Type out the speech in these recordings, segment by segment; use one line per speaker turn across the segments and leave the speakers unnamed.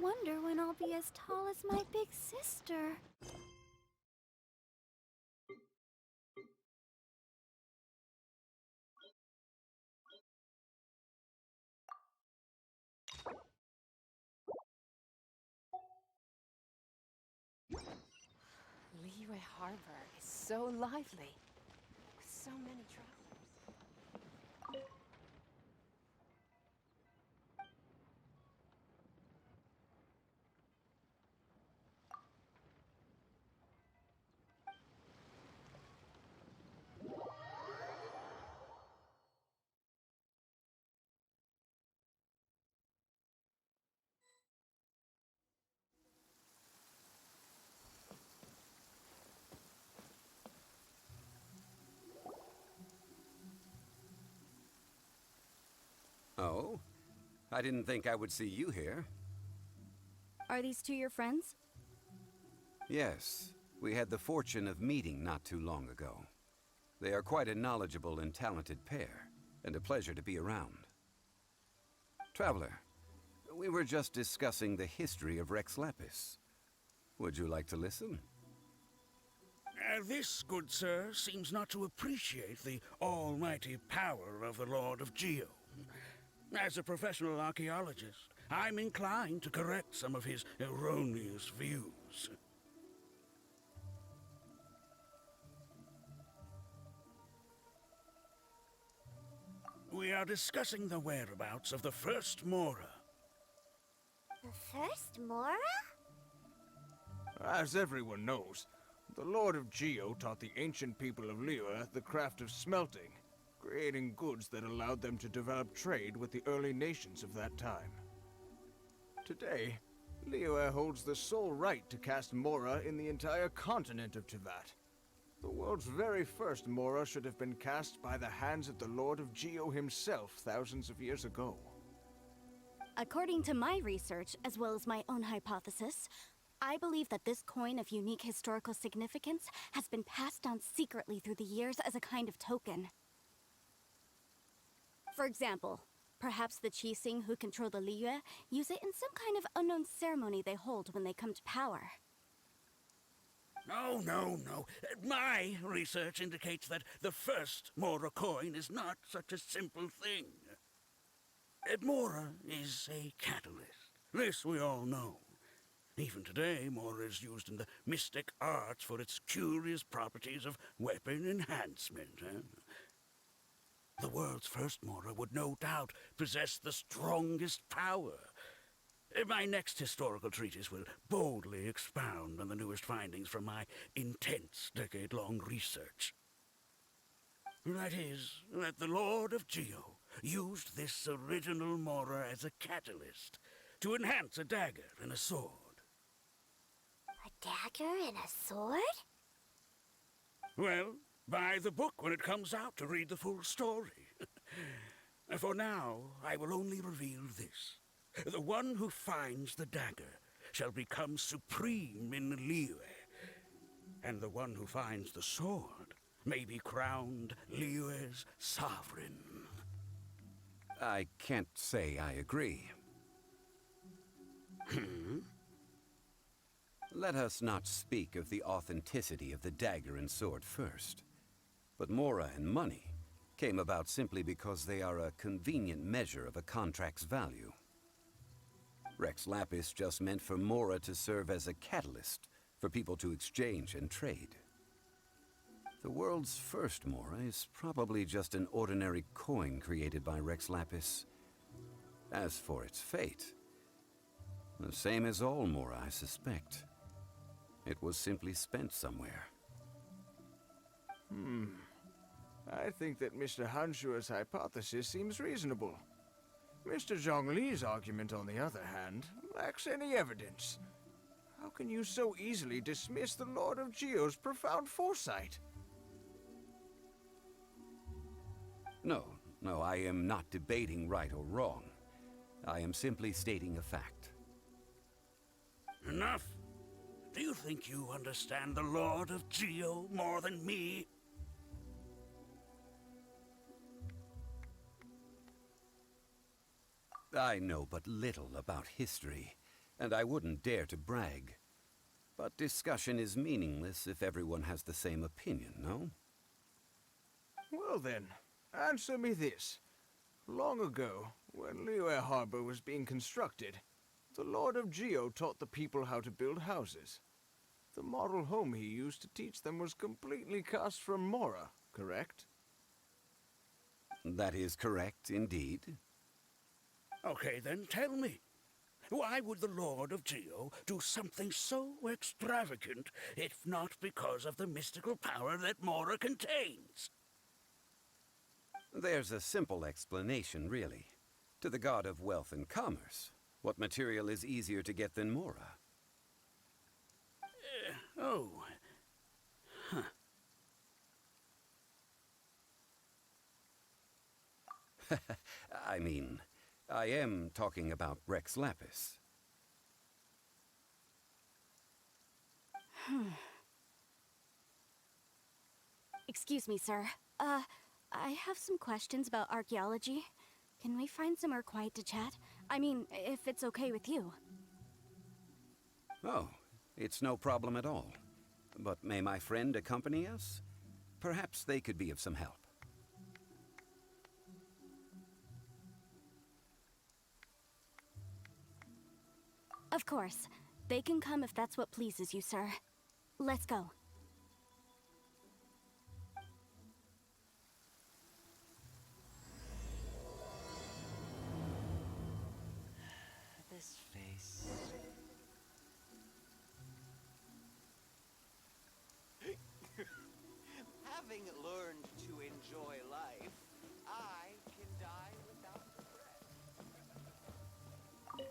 wonder when I'll be as tall as my big sister.
Liyue Harbor is so lively, with so many travelers.
Oh? I didn't think I would see you here.
Are these two your friends?
Yes, we had the fortune of meeting not too long ago. They are quite a knowledgeable and talented pair, and a pleasure to be around. Traveler, we were just discussing the history of Rex Lapis. Would you like to listen?
This, good sir, seems not to appreciate the almighty power of the Lord of Geo. As a professional archaeologist, I'm inclined to correct some of his erroneous views. We are discussing the whereabouts of the first Mora.
The first Mora?
As everyone knows, the Lord of Geo taught the ancient people of Liyue the craft of smelting, creating goods that allowed them to develop trade with the early nations of that time. Today, Liyue holds the sole right to cast Mora in the entire continent of Teyvat. The world's very first Mora should have been cast by the hands of the Lord of Geo himself thousands of years ago.
According to my research, as well as my own hypothesis, I believe that this coin of unique historical significance has been passed down secretly through the years as a kind of token. For example, perhaps the Qixing who control the Liyue use it in some kind of unknown ceremony they hold when they come to power.
No. My research indicates that the first Mora coin is not such a simple thing. Mora is a catalyst. This we all know. Even today, Mora is used in the mystic arts for its curious properties of weapon enhancement. The world's first Mora would no doubt possess the strongest power. My next historical treatise will boldly expound on the newest findings from my intense decade-long research. That is, that the Lord of Geo used this original Mora as a catalyst to enhance a dagger and a sword.
A dagger and a sword?
Well, buy the book when it comes out to read the full story. For now, I will only reveal this. The one who finds the dagger shall become supreme in Liyue, and the one who finds the sword may be crowned Liyue's sovereign.
I can't say I agree. Let us not speak of the authenticity of the dagger and sword first. But Mora and money came about simply because they are a convenient measure of a contract's value. Rex Lapis just meant for Mora to serve as a catalyst for people to exchange and trade. The world's first Mora is probably just an ordinary coin created by Rex Lapis. As for its fate, the same as all Mora, I suspect. It was simply spent somewhere.
I think that Mr. Hanshua's hypothesis seems reasonable. Mr. Zhongli's argument, on the other hand, lacks any evidence. How can you so easily dismiss the Lord of Geo's profound foresight?
No, I am not debating right or wrong. I am simply stating a fact.
Enough! Do you think you understand the Lord of Geo more than me?
I know but little about history, and I wouldn't dare to brag. But discussion is meaningless if everyone has the same opinion, no?
Well then, answer me this. Long ago, when Liyue Harbor was being constructed, the Lord of Geo taught the people how to build houses. The model home he used to teach them was completely cast from Mora, correct?
That is correct, indeed.
Okay, then tell me. Why would the Lord of Geo do something so extravagant, if not because of the mystical power that Mora contains?
There's a simple explanation, really. To the god of wealth and commerce, what material is easier to get than Mora?
Oh. Huh.
I mean, I am talking about Rex Lapis.
Excuse me, sir. I have some questions about archaeology. Can we find somewhere quiet to chat? I mean, if it's okay with you.
Oh, it's no problem at all. But may my friend accompany us? Perhaps they could be of some help.
Of course. They can come if that's what pleases you, sir. Let's go.
This face. Having learned to enjoy life, I can die without regret.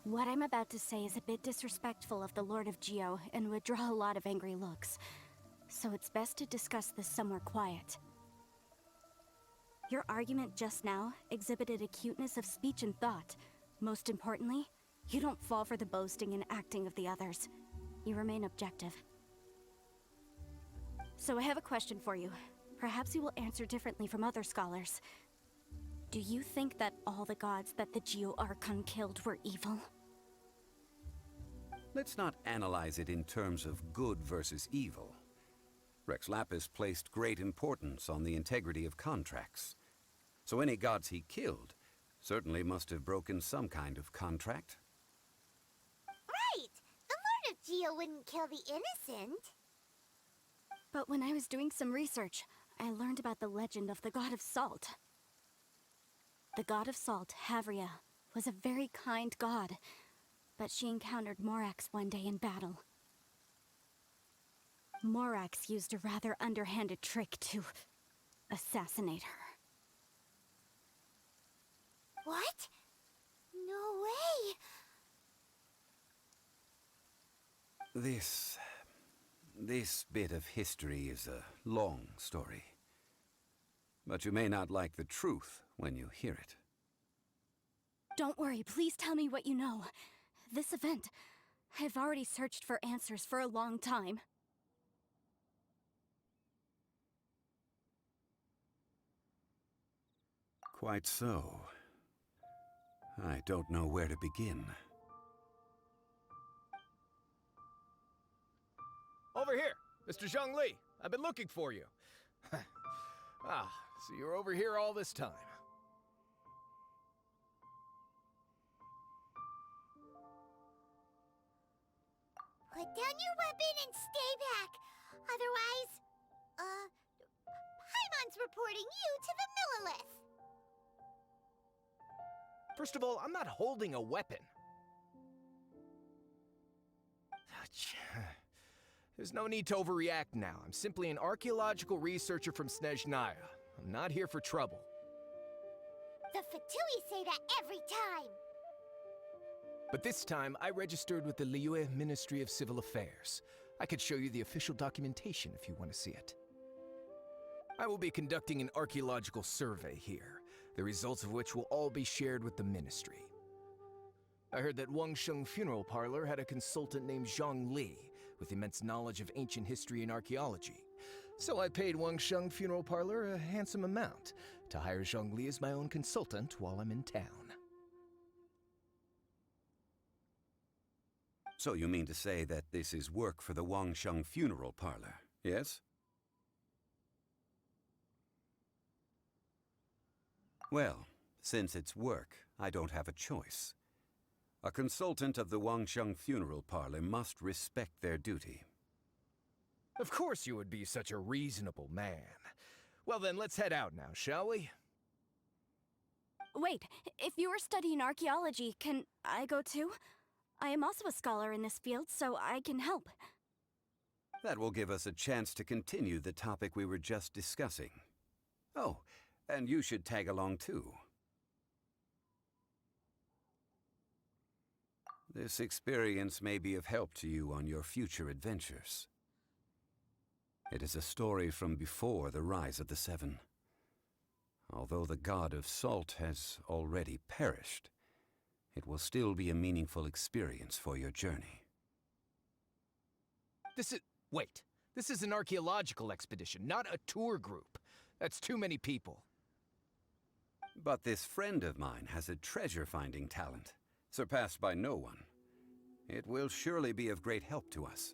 What I'm about to say is a bit disrespectful of the Lord of Geo and would draw a lot of angry looks. So it's best to discuss this somewhere quiet. Your argument just now exhibited acuteness of speech and thought. Most importantly, you don't fall for the boasting and acting of the others. You remain objective. So I have a question for you. Perhaps you will answer differently from other scholars. Do you think that all the gods that the Geo Archon killed were evil?
Let's not analyze it in terms of good versus evil. Rex Lapis placed great importance on the integrity of contracts. So any gods he killed certainly must have broken some kind of contract.
Right! The Lord of Geo wouldn't kill the innocent.
But when I was doing some research, I learned about the legend of the god of salt. The god of salt, Havria, was a very kind god, but she encountered Morax one day in battle. Morax used a rather underhanded trick to assassinate her.
What? No way!
This bit of history is a long story. But you may not like the truth when you hear it.
Don't worry, please tell me what you know. This event, I've already searched for answers for a long time.
Quite so. I don't know where to begin.
Over here, Mr. Zhongli. I've been looking for you. So you're over here all this time.
Put down your weapon and stay back. Otherwise, Paimon's reporting you to the Millilith.
First of all, I'm not holding a weapon. There's no need to overreact now. I'm simply an archaeological researcher from Snezhnaya. I'm not here for trouble.
The Fatui say that every time.
But this time, I registered with the Liyue Ministry of Civil Affairs. I could show you the official documentation if you want to see it. I will be conducting an archaeological survey here, the results of which will all be shared with the Ministry. I heard that Wangsheng Funeral Parlor had a consultant named Zhang Li, with immense knowledge of ancient history and archaeology. So I paid Wangsheng Funeral Parlor a handsome amount to hire Zhang Li as my own consultant while I'm in town.
So you mean to say that this is work for the Wangsheng funeral parlor, yes? Well, since it's work, I don't have a choice. A consultant of the Wangsheng funeral parlor must respect their duty.
Of course you would be such a reasonable man. Well then, let's head out now, shall we?
Wait, if you are studying archaeology, can I go too? I am also a scholar in this field, so I can help.
That will give us a chance to continue the topic we were just discussing. Oh, and you should tag along too. This experience may be of help to you on your future adventures. It is a story from before the rise of the Seven. Although the god of salt has already perished, it will still be a meaningful experience for your journey.
Wait. This is an archaeological expedition, not a tour group. That's too many people.
But this friend of mine has a treasure-finding talent, surpassed by no one. It will surely be of great help to us.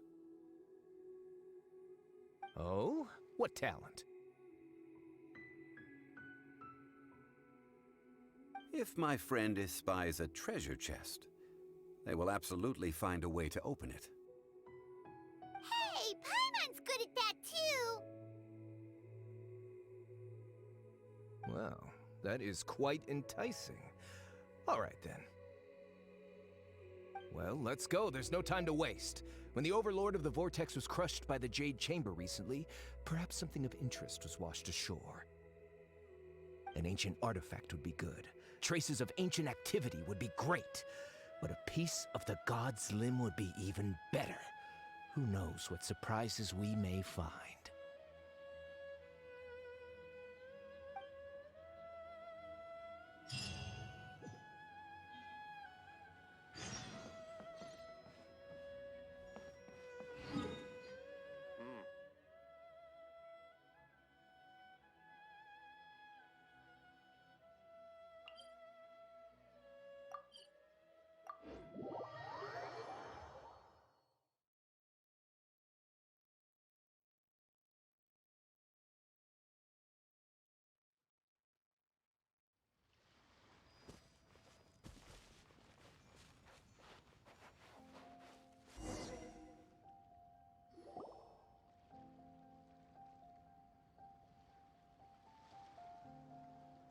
Oh? What talent?
If my friend espies a treasure chest, they will absolutely find a way to open it.
Hey, Paimon's good at that too!
Well, that is quite enticing. All right then. Well, let's go. There's no time to waste. When the Overlord of the Vortex was crushed by the Jade Chamber recently, perhaps something of interest was washed ashore. An ancient artifact would be good. Traces of ancient activity would be great. But a piece of the god's limb would be even better. Who knows what surprises we may find.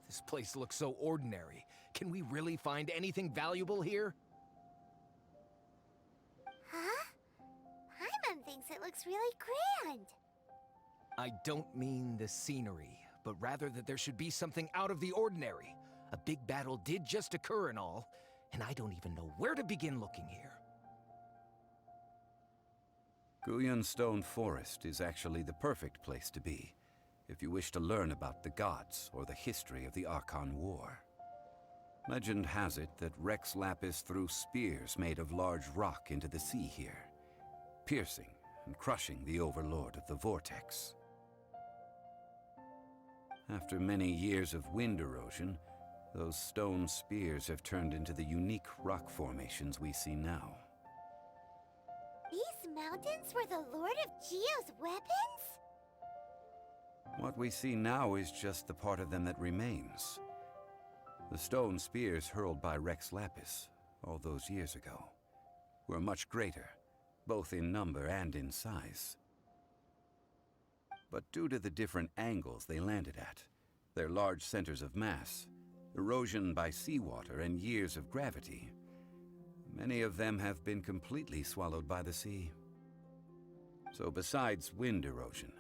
This place looks so ordinary. Can we really find anything valuable here?
Huh? Paimon thinks it looks really grand.
I don't mean the scenery, but rather that there should be something out of the ordinary. A big battle did just occur and all, and I don't even know where to begin looking here.
Guyan Stone Forest is actually the perfect place to be, if you wish to learn about the gods or the history of the Archon War. Legend has it that Rex Lapis threw spears made of large rock into the sea here, piercing and crushing the Overlord of the Vortex. After many years of wind erosion, those stone spears have turned into the unique rock formations we see now.
These mountains were the Lord of Geo's weapons?
What we see now is just the part of them that remains. The stone spears hurled by Rex Lapis all those years ago were much greater, both in number and in size. But due to the different angles they landed at, their large centers of mass, erosion by seawater, and years of gravity, many of them have been completely swallowed by the sea. So besides wind erosion,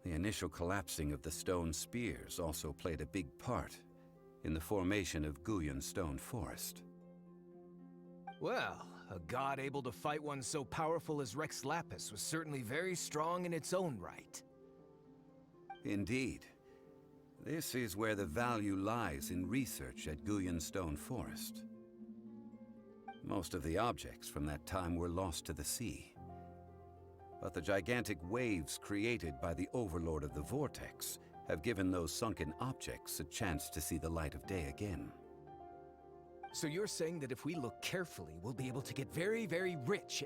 the initial collapsing of the stone spears also played a big part in the formation of Guyan Stone Forest.
Well, a god able to fight one so powerful as Rex Lapis was certainly very strong in its own right.
Indeed. This is where the value lies in research at Guyan Stone Forest. Most of the objects from that time were lost to the sea. But the gigantic waves created by the Overlord of the Vortex have given those sunken objects a chance to see the light of day again.
So you're saying that if we look carefully, we'll be able to get very, very rich?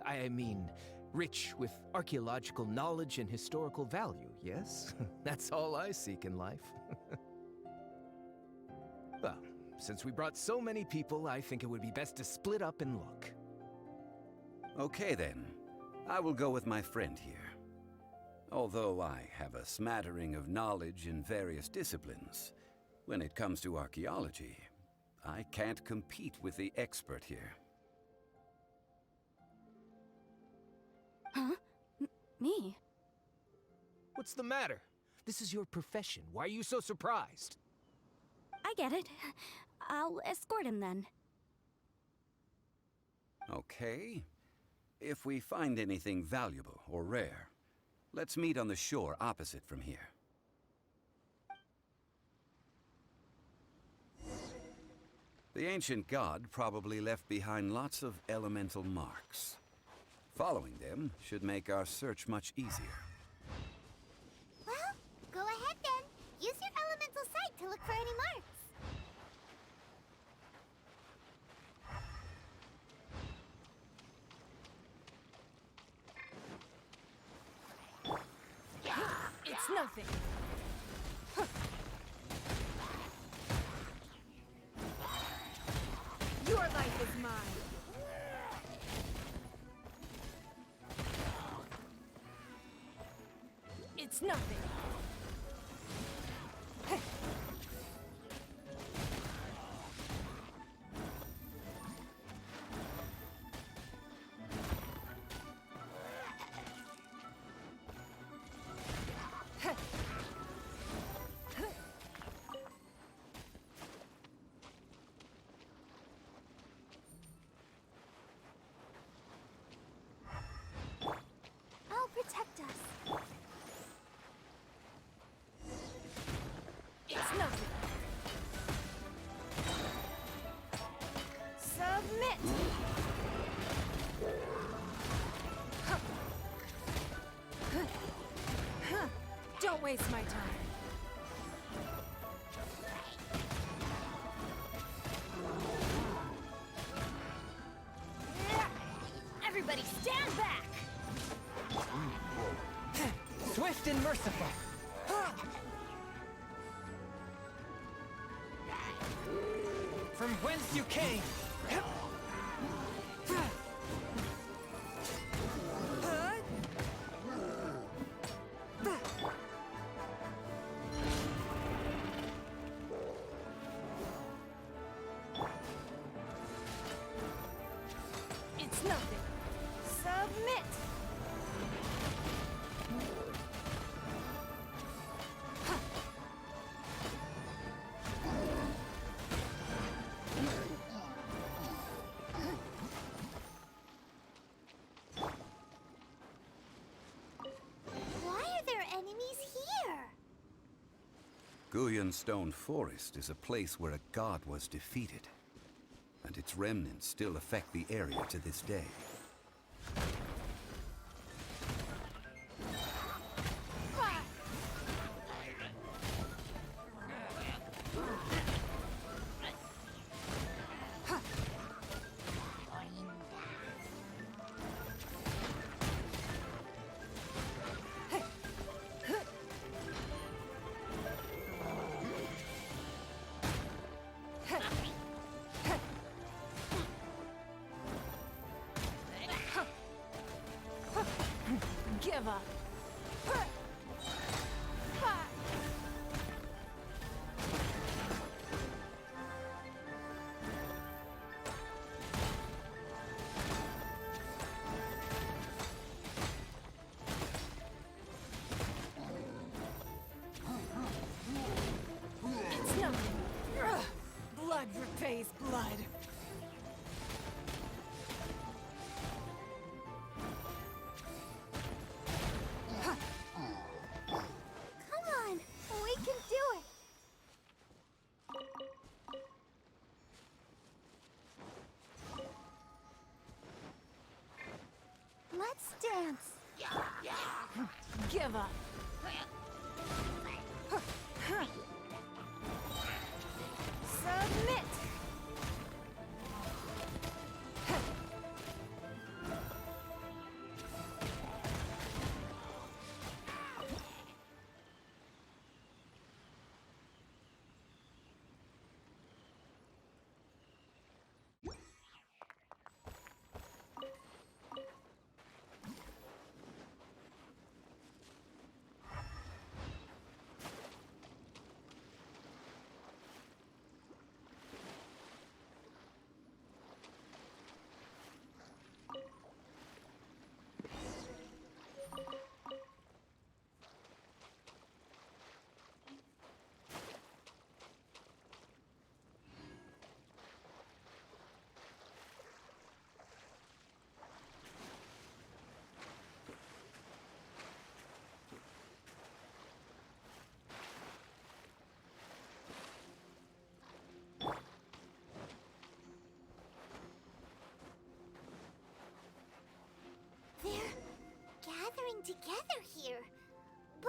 I mean, rich with archaeological knowledge and historical value, yes? That's all I seek in life. Well, since we brought so many people, I think it would be best to split up and look.
Okay then. I will go with my friend here. Although I have a smattering of knowledge in various disciplines, when it comes to archaeology, I can't compete with the expert here.
Huh? Me?
What's the matter? This is your profession. Why are you so surprised?
I get it. I'll escort him then.
Okay. If we find anything valuable or rare, let's meet on the shore opposite from here. The ancient god probably left behind lots of elemental marks. Following them should make our search much easier.
Well, go ahead then. Use your elemental sight to look for any marks.
It's nothing. Your life is mine. It's nothing.
I'll protect us.
It's nothing. Submit. Don't waste my time.
Everybody stand back!
Swift and merciful. From whence you came.
It's nothing. Submit.
Why are there enemies here?
Guyan Stone Forest is a place where a god was defeated, and its remnants still affect the area to this day.
Give up. It's nothing. Ugh. Blood repays blood.
Come on, we can do it. Let's dance.
Give up.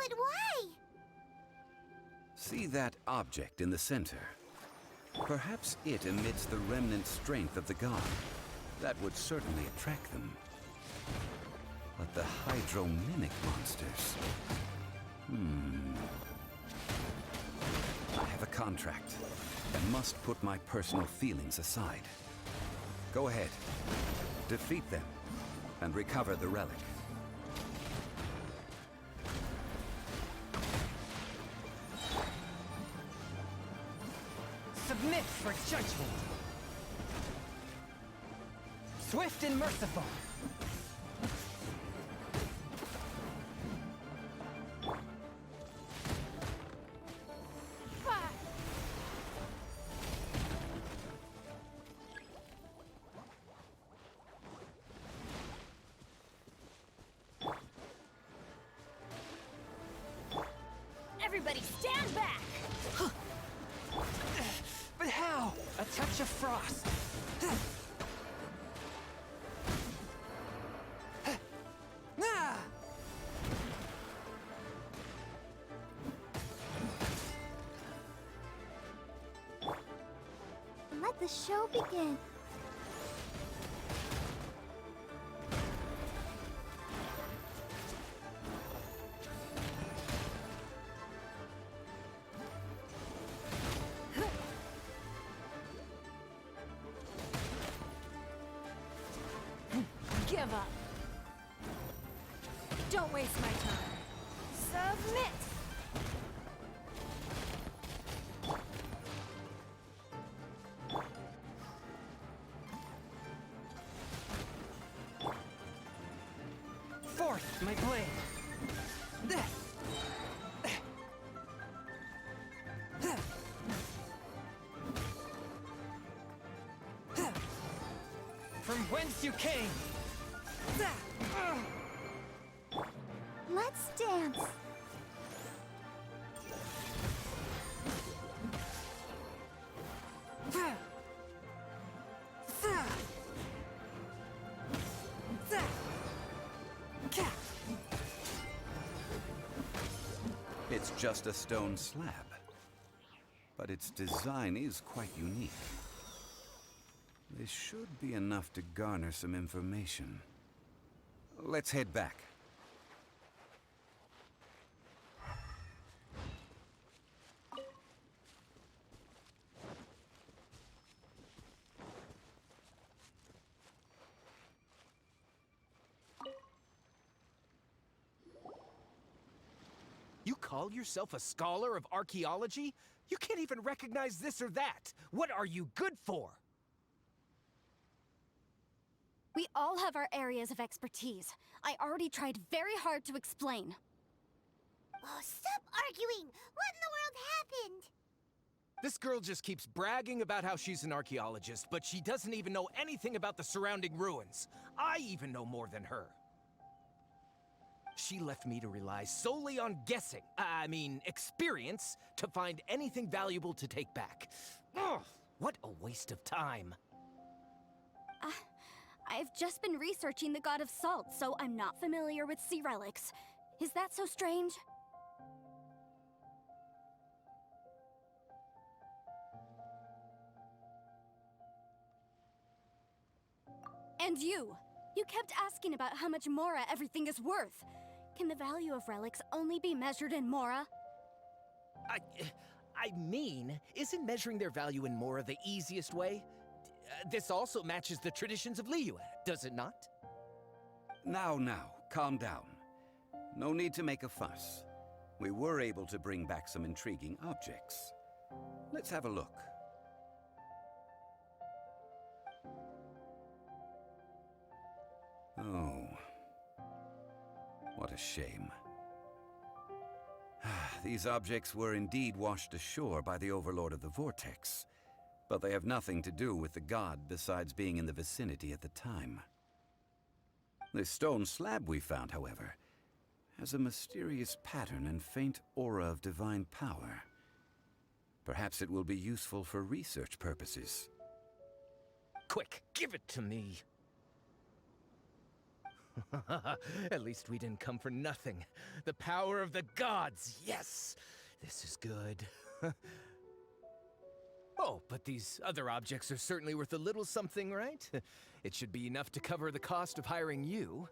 But why?
See that object in the center? Perhaps it emits the remnant strength of the god. That would certainly attract them. But the hydro-mimic monsters... I have a contract, and must put my personal feelings aside. Go ahead. Defeat them, and recover the relic.
Submit for judgment. Swift and merciful.
Everybody stand back!
But how? A touch of frost. Ah!
Let the show begin.
Give up. Don't waste my time. Submit!
Forth, my blade. From whence you came.
Let's dance.
It's just a stone slab, but its design is quite unique. This should be enough to garner some information. Let's head back.
You call yourself a scholar of archaeology? You can't even recognize this or that. What are you good for?
We all have our areas of expertise. I already tried very hard to explain.
Oh, stop arguing! What in the world happened?
This girl just keeps bragging about how she's an archaeologist, but she doesn't even know anything about the surrounding ruins. I even know more than her. She left me to rely solely on guessing, experience, to find anything valuable to take back. Ugh, what a waste of time.
I've just been researching the god of salt, so I'm not familiar with sea relics. Is that so strange? And you! You kept asking about how much Mora everything is worth. Can the value of relics only be measured in Mora?
Isn't measuring their value in Mora the easiest way? This also matches the traditions of Liyue, does it not?
Now, calm down. No need to make a fuss. We were able to bring back some intriguing objects. Let's have a look. Oh, what a shame. These objects were indeed washed ashore by the Overlord of the Vortex, but they have nothing to do with the god besides being in the vicinity at the time. This stone slab we found, however, has a mysterious pattern and faint aura of divine power. Perhaps it will be useful for research purposes.
Quick, give it to me. At least we didn't come for nothing. The power of the gods, yes! This is good. Oh, but these other objects are certainly worth a little something, right? It should be enough to cover the cost of hiring you.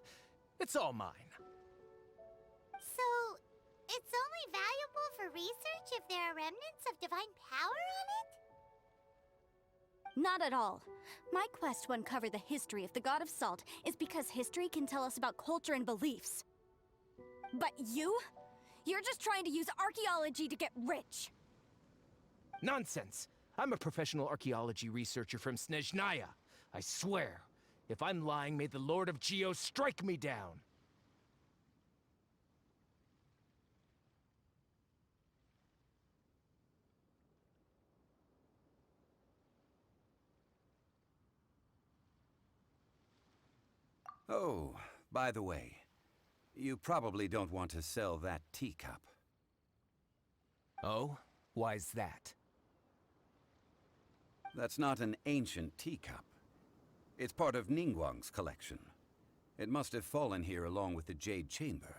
It's all mine.
So, it's only valuable for research if there are remnants of divine power on it?
Not at all. My quest to uncover the history of the God of Salt is because history can tell us about culture and beliefs. But you? You're just trying to use archaeology to get rich.
Nonsense! I'm a professional archaeology researcher from Snezhnaya. I swear, if I'm lying, may the Lord of Geo strike me down.
Oh, by the way, you probably don't want to sell that teacup.
Oh? Why's that?
That's not an ancient teacup. It's part of Ningguang's collection. It must have fallen here along with the Jade Chamber.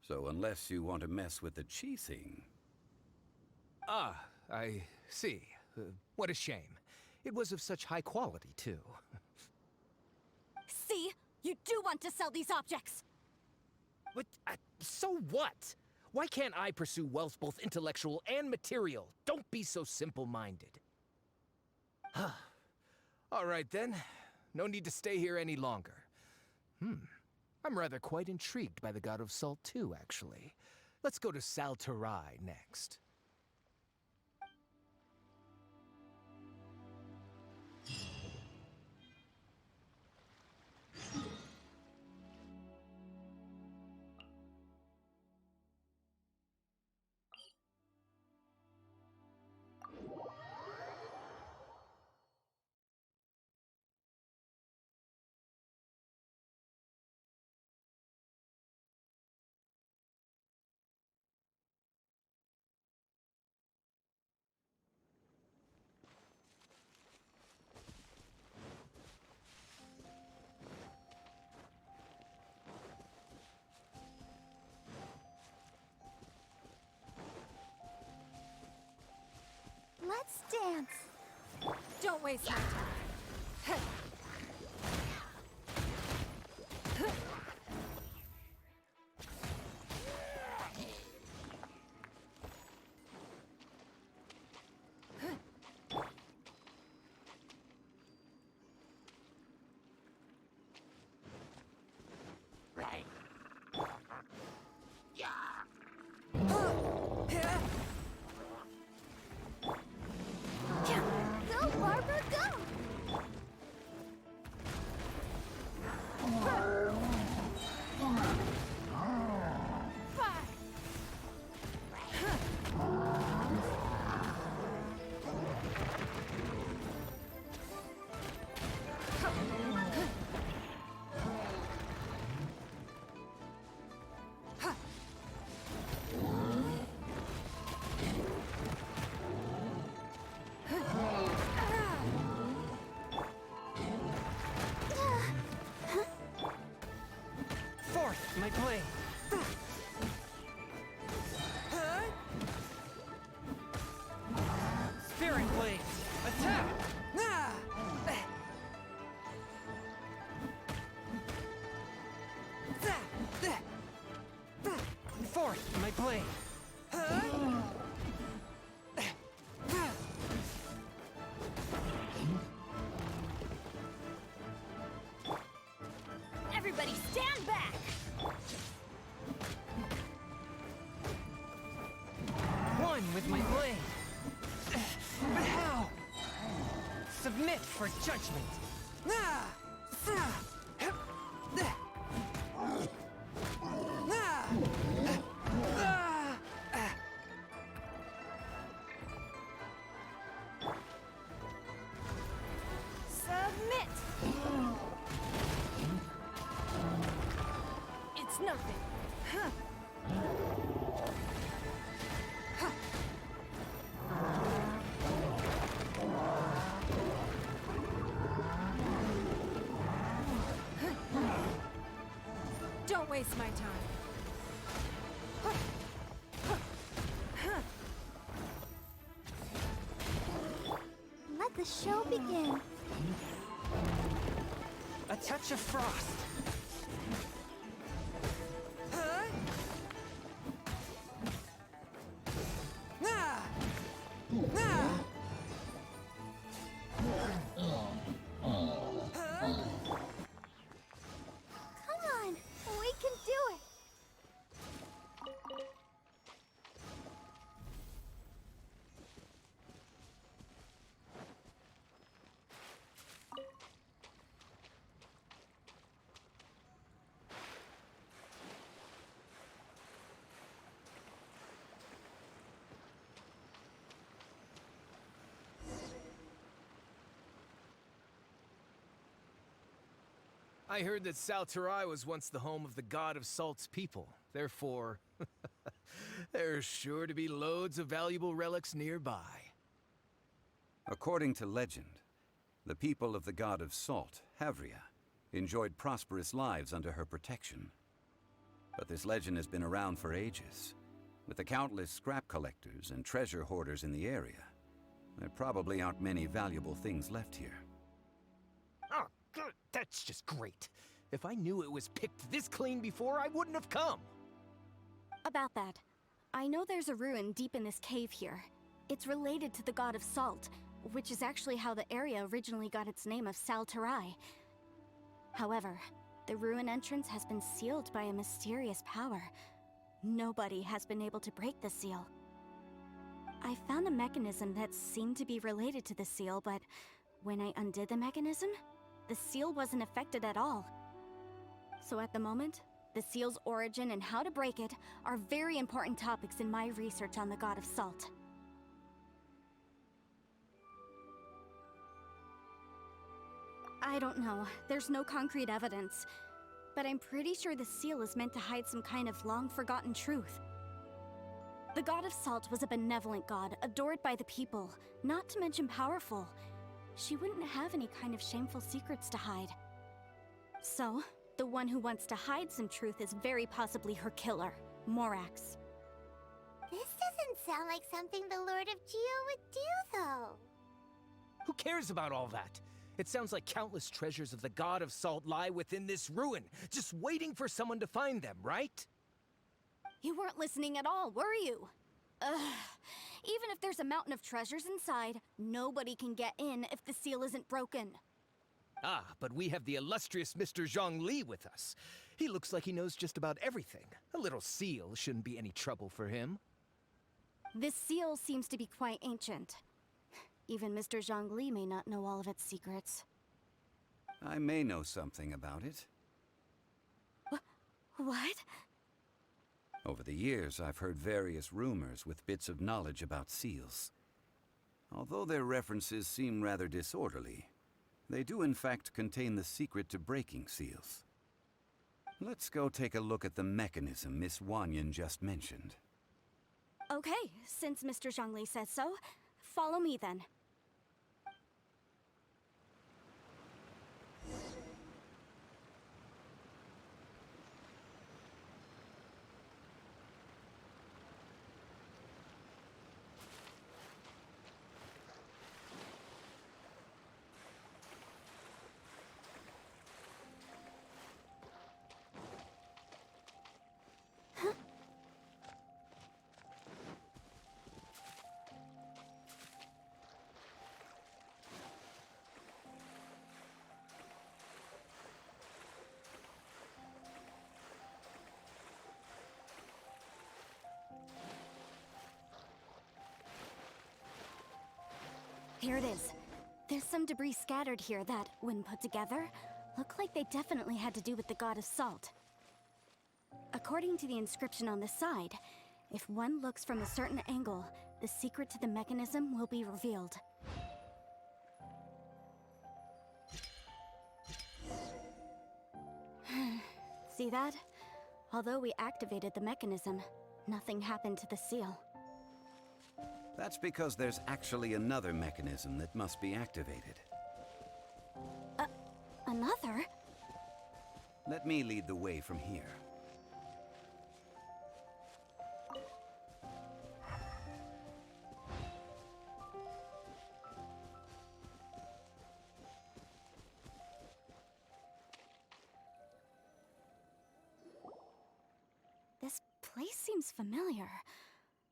So unless you want to mess with the Qixing...
Ah, I see. What a shame. It was of such high quality, too.
See? You do want to sell these objects!
But, so what? Why can't I pursue wealth both intellectual and material? Don't be so simple-minded. All right, then. No need to stay here any longer. I'm rather quite intrigued by the God of Salt, too, actually. Let's go to Saltarai next.
Let's dance. Don't waste my time.
Go, Barbara, go!
Forth, my blade. Spirit blade. Attack! Forth, my blade.
Everybody stand back!
One with my blade. But how? Submit for judgment.
Submit! It's nothing. waste my time.
Let the show begin.
A touch of frost.
Huh? Ah! Ah!
Come on, we can do it.
I heard that Salterai was once the home of the god of Salt's people. Therefore, there's sure to be loads of valuable relics nearby.
According to legend, the people of the god of Salt, Havria, enjoyed prosperous lives under her protection. But this legend has been around for ages. With the countless scrap collectors and treasure hoarders in the area, there probably aren't many valuable things left here.
Oh, good. That's just great. If I knew it was picked this clean before, I wouldn't have come.
About that, I know there's a ruin deep in this cave here. It's related to the god of Salt, which is actually how the area originally got its name of Salterai. However, the ruin entrance has been sealed by a mysterious power. Nobody has been able to break the seal. I found a mechanism that seemed to be related to the seal, but when I undid the mechanism, the seal wasn't affected at all. So at the moment, the seal's origin and how to break it are very important topics in my research on the god of Salt. I don't know. There's no concrete evidence. But I'm pretty sure the seal is meant to hide some kind of long-forgotten truth. The god of Salt was a benevolent god, adored by the people, not to mention powerful. She wouldn't have any kind of shameful secrets to hide. So, the one who wants to hide some truth is very possibly her killer, Morax.
This doesn't sound like something the Lord of Geo would do, though.
Who cares about all that? It sounds like countless treasures of the god of Salt lie within this ruin, just waiting for someone to find them, right?
You weren't listening at all, were you? Ugh. Even if there's a mountain of treasures inside, nobody can get in if the seal isn't broken.
Ah, but we have the illustrious Mr. Zhongli with us. He looks like he knows just about everything. A little seal shouldn't be any trouble for him.
This seal seems to be quite ancient. Even Mr. Zhongli may not know all of its secrets.
I may know something about it.
What?
Over the years, I've heard various rumors with bits of knowledge about seals. Although their references seem rather disorderly, they do in fact contain the secret to breaking seals. Let's go take a look at the mechanism Miss Wanyan just mentioned.
Okay, since Mr. Zhongli says so, follow me then. Here it is. There's some debris scattered here that, when put together, look like they definitely had to do with the god of Salt. According to the inscription on the side, if one looks from a certain angle, the secret to the mechanism will be revealed. See that? Although we activated the mechanism, nothing happened to the seal.
That's because there's actually another mechanism that must be activated.
Another?
Let me lead the way from here.
place seems familiar.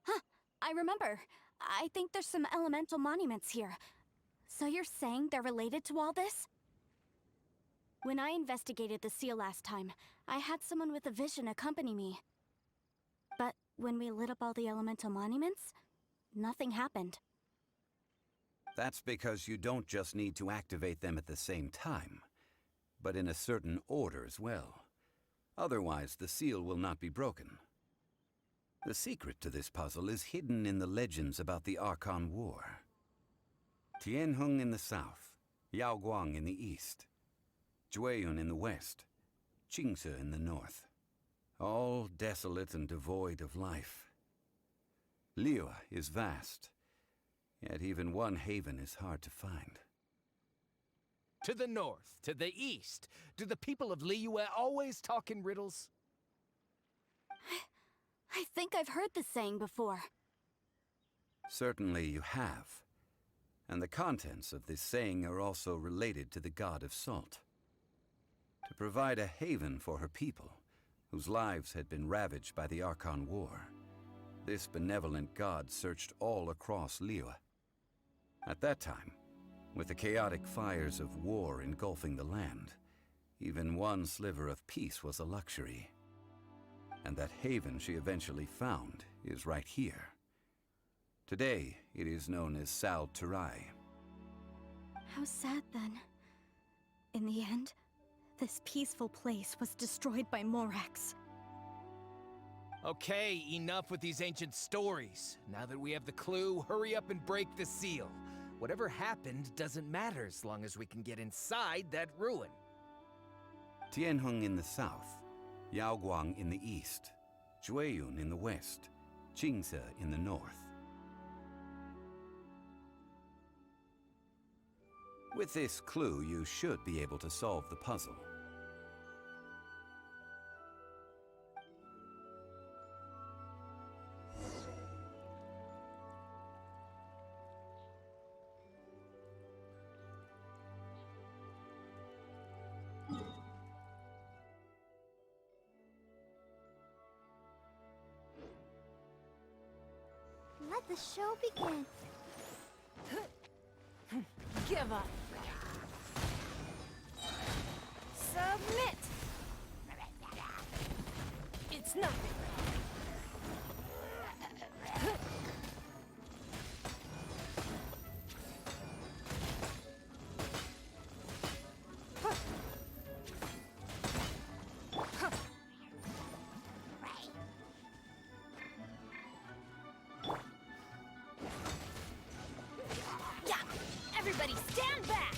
Huh, I remember. I think there's some elemental monuments here. So you're saying they're related to all this? When I investigated the seal last time, I had someone with a vision accompany me. But when we lit up all the elemental monuments, nothing happened.
That's because you don't just need to activate them at the same time, but in a certain order as well. Otherwise, the seal will not be broken. The secret to this puzzle is hidden in the legends about the Archon War. Tianheng in the south, Yaoguang in the east, Jueyun in the west, Qingce in the north. All desolate and devoid of life. Liyue is vast, yet even one haven is hard to find.
To the north, to the east. Do the people of Liyue always talk in riddles?
I think I've heard this saying before.
Certainly you have. And the contents of this saying are also related to the god of salt. To provide a haven for her people, whose lives had been ravaged by the Archon War, this benevolent god searched all across Liyue. At that time, with the chaotic fires of war engulfing the land, even one sliver of peace was a luxury. And that haven she eventually found is right here. Today, it is known as Sal Turai.
How sad then. In the end, this peaceful place was destroyed by Morax.
Okay, enough with these ancient stories. Now that we have the clue, hurry up and break the seal. Whatever happened doesn't matter as long as we can get inside that ruin.
Tianheng in the south, Yaoguang in the east, Jueyun in the west, Qingce in the north. With this clue, you should be able to solve the puzzle.
Let the show begin.
Give up. Submit. It's nothing. Yeah, everybody stand back.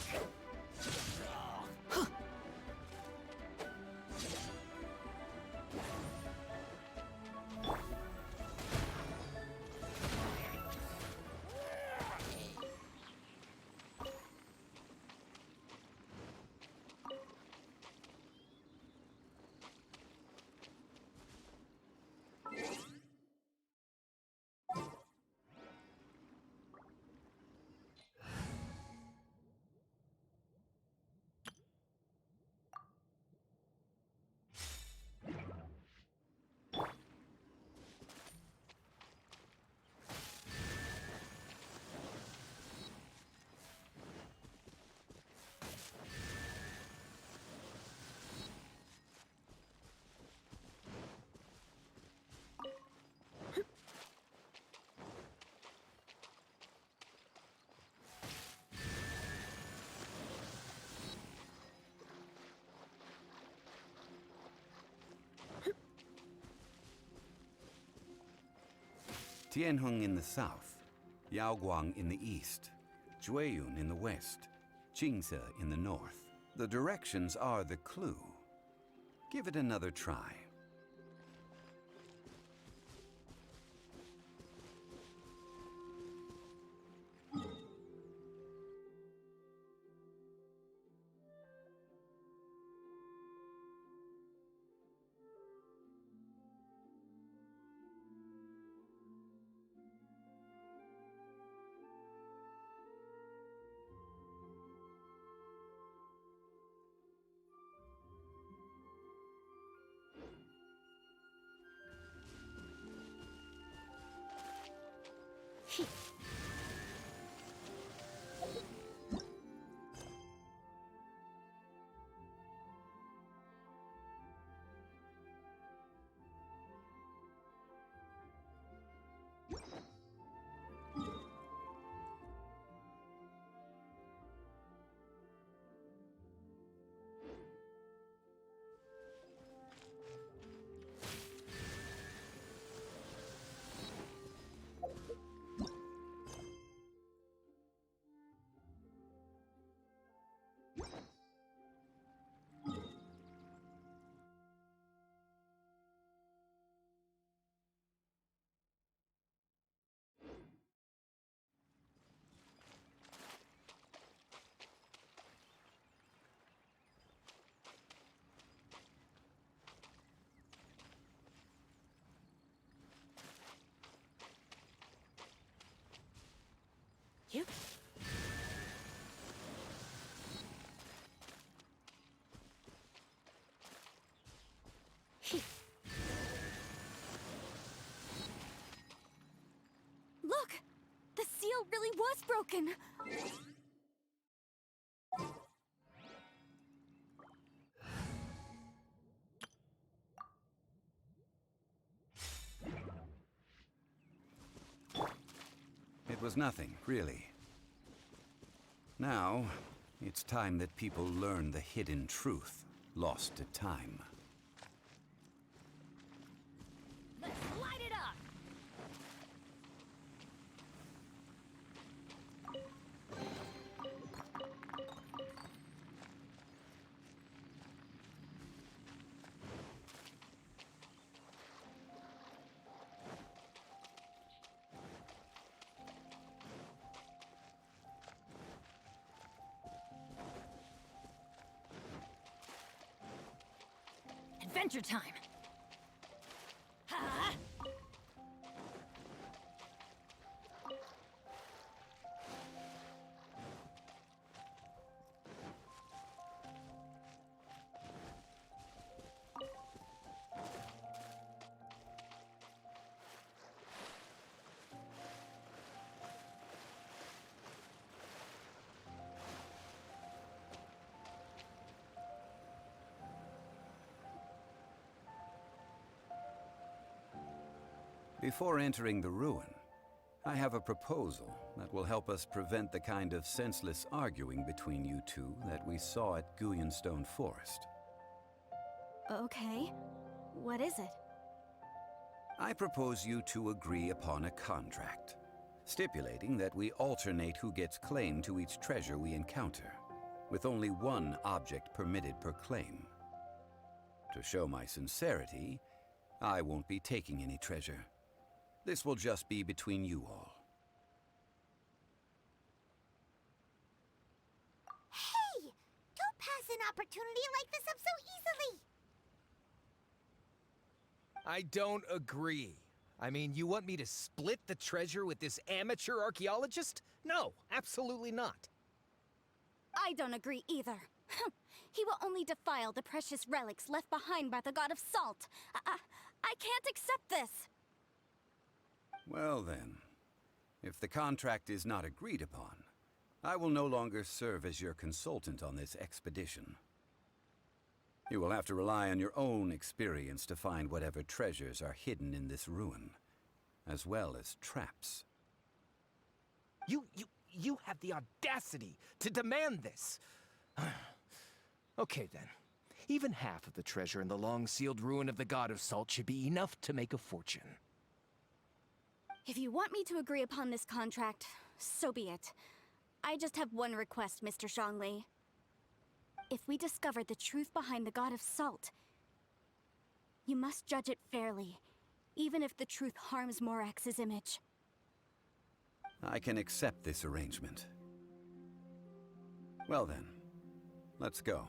Tianheng in the south, Yaoguang in the east, Jueyun in the west, Qingce in the north. The directions are the clue. Give it another try.
You?
Look! The seal really was broken!
It was nothing, really. Now, it's time that people learn the hidden truth lost to time.
Let's light it up! Adventure time! Ha!
Before entering the ruin, I have a proposal that will help us prevent the kind of senseless arguing between you two that we saw at Guyonstone Forest.
Okay. What is it?
I propose you two agree upon a contract, stipulating that we alternate who gets claim to each treasure we encounter, with only one object permitted per claim. To show my sincerity, I won't be taking any treasure. This will just be between you all.
Hey! Don't pass an opportunity like this up so easily!
I don't agree. I mean, you want me to split the treasure with this amateur archaeologist? No, absolutely not.
I don't agree either. He will only defile the precious relics left behind by the god of salt. I can't accept this.
Well then, if the contract is not agreed upon, I will no longer serve as your consultant on this expedition. You will have to rely on your own experience to find whatever treasures are hidden in this ruin, as well as traps.
You have the audacity to demand this. Okay then. Even half of the treasure in the long-sealed ruin of the God of Salt should be enough to make a fortune.
If you want me to agree upon this contract, so be it. I just have one request, Mr. Zhongli. If we discover the truth behind the God of Salt, you must judge it fairly, even if the truth harms Morax's image.
I can accept this arrangement. Well then, let's go.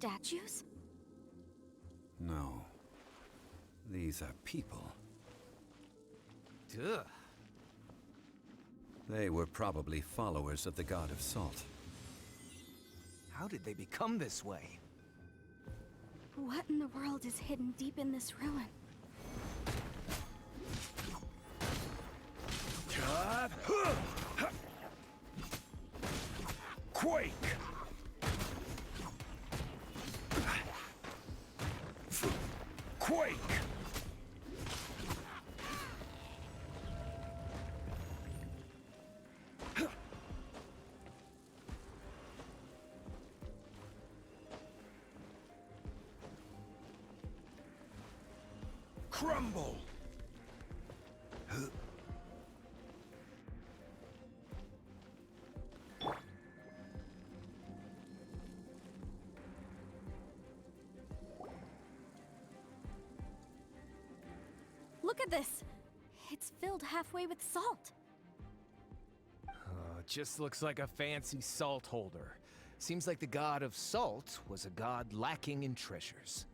statues?
No. These are people.
Duh.
They were probably followers of the god of salt.
How did they become this way?
What in the world is hidden deep in this ruin?
Quake! Quake! Crumble!
Look at this! It's filled halfway with salt.
Just looks like a fancy salt holder. Seems like the god of salt was a god lacking in treasures.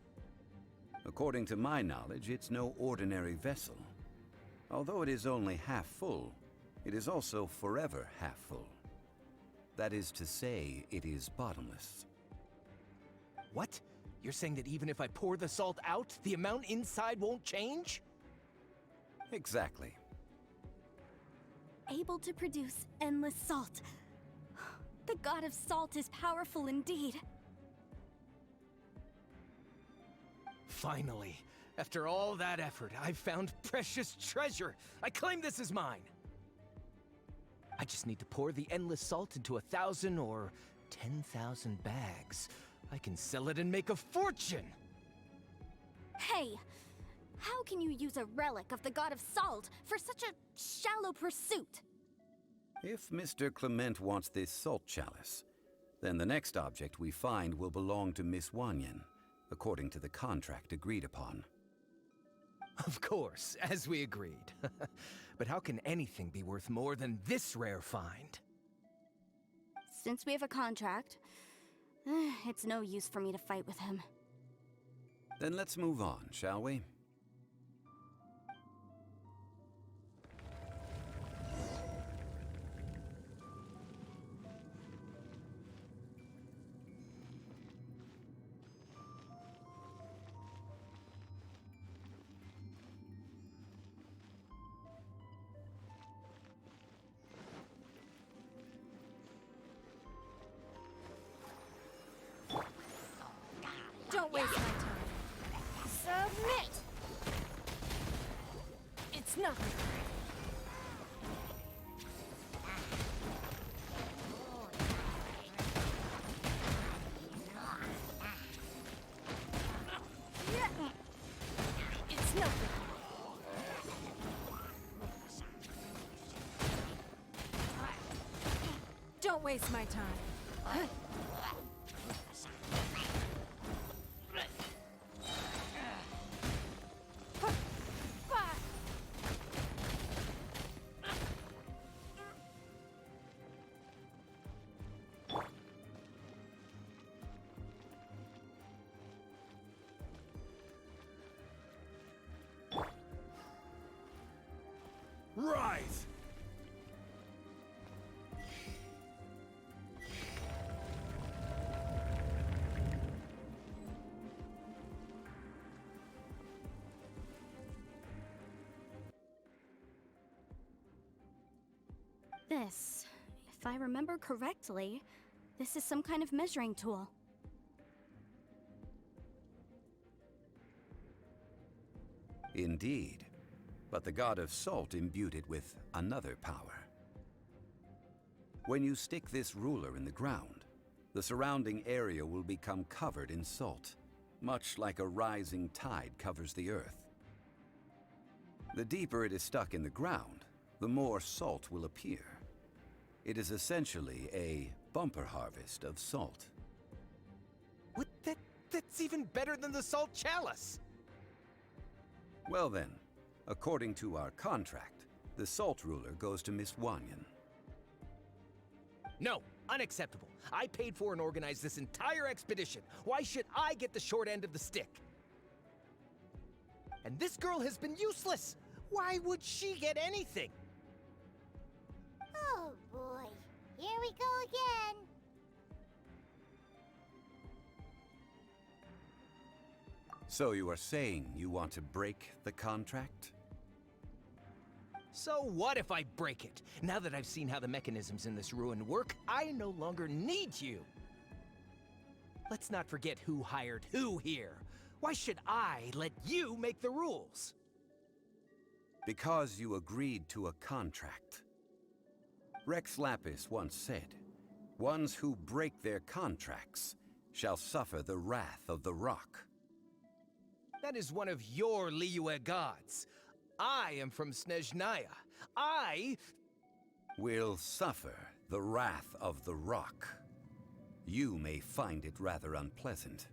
According to my knowledge, it's no ordinary vessel. Although it is only half full, it is also forever half full. That is to say, it is bottomless.
What? You're saying that even if I pour the salt out, the amount inside won't change?
Exactly.
Able to produce endless salt. The god of salt is powerful indeed.
Finally, after all that effort, I've found precious treasure. I claim this as mine. I just need to pour the endless salt into 1,000 or 10,000 bags. I can sell it and make a fortune!
Hey! How can you use a relic of the god of salt for such a shallow pursuit?
If Mr. Clement wants this salt chalice, then the next object we find will belong to Miss Wanyan, according to the contract agreed upon.
Of course, as we agreed. But how can anything be worth more than this rare find?
Since we have a contract, it's no use for me to fight with him.
Then let's move on, shall we?
Don't waste my time. Submit! It's nothing. It's nothing. Don't waste my time.
Rise!
This, if I remember correctly, this is some kind of measuring tool.
Indeed. But the god of salt imbued it with another power. When you stick this ruler in the ground, the surrounding area will become covered in salt, much like a rising tide covers the earth. The deeper it is stuck in the ground, the more salt will appear. It is essentially a bumper harvest of salt.
What? That's even better than the salt chalice!
Well then, according to our contract, the salt ruler goes to Miss Wanyan.
No, Unacceptable. I paid for and organized this entire expedition. Why should I get the short end of the stick? And this girl has been useless. Why would she get anything?
Oh boy, here we go again.
So you are saying you want to break the contract?
So what if I break it? Now that I've seen how the mechanisms in this ruin work, I no longer need you. Let's not forget who hired who here. Why should I let you make the rules?
Because you agreed to a contract. Rex Lapis once said, "Ones who break their contracts shall suffer the wrath of the rock."
That is one of your Liyue gods. I am from Snezhnaya. I
Will suffer the wrath of the rock. You may find it rather unpleasant.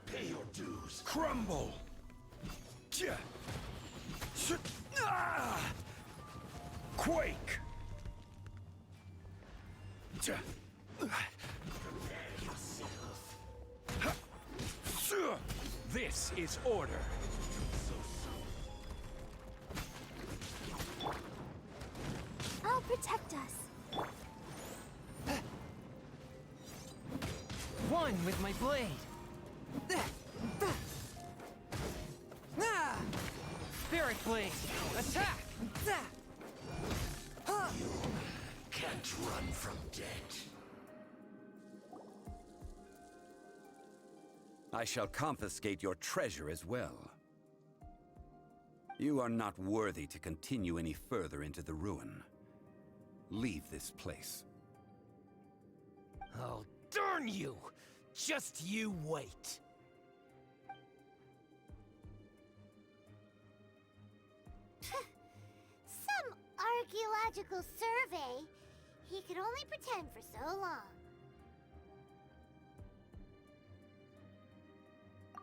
Pay your dues. Crumble! Quake! Prepare yourself. This is order.
I'll protect us.
One with my blade. Spirit blade. Attack.
Can't run from death.
I shall confiscate your treasure as well. You are not worthy to continue any further into the ruin. Leave this place.
Oh, darn you! Just you wait.
Some archaeological survey. He could only pretend for so long.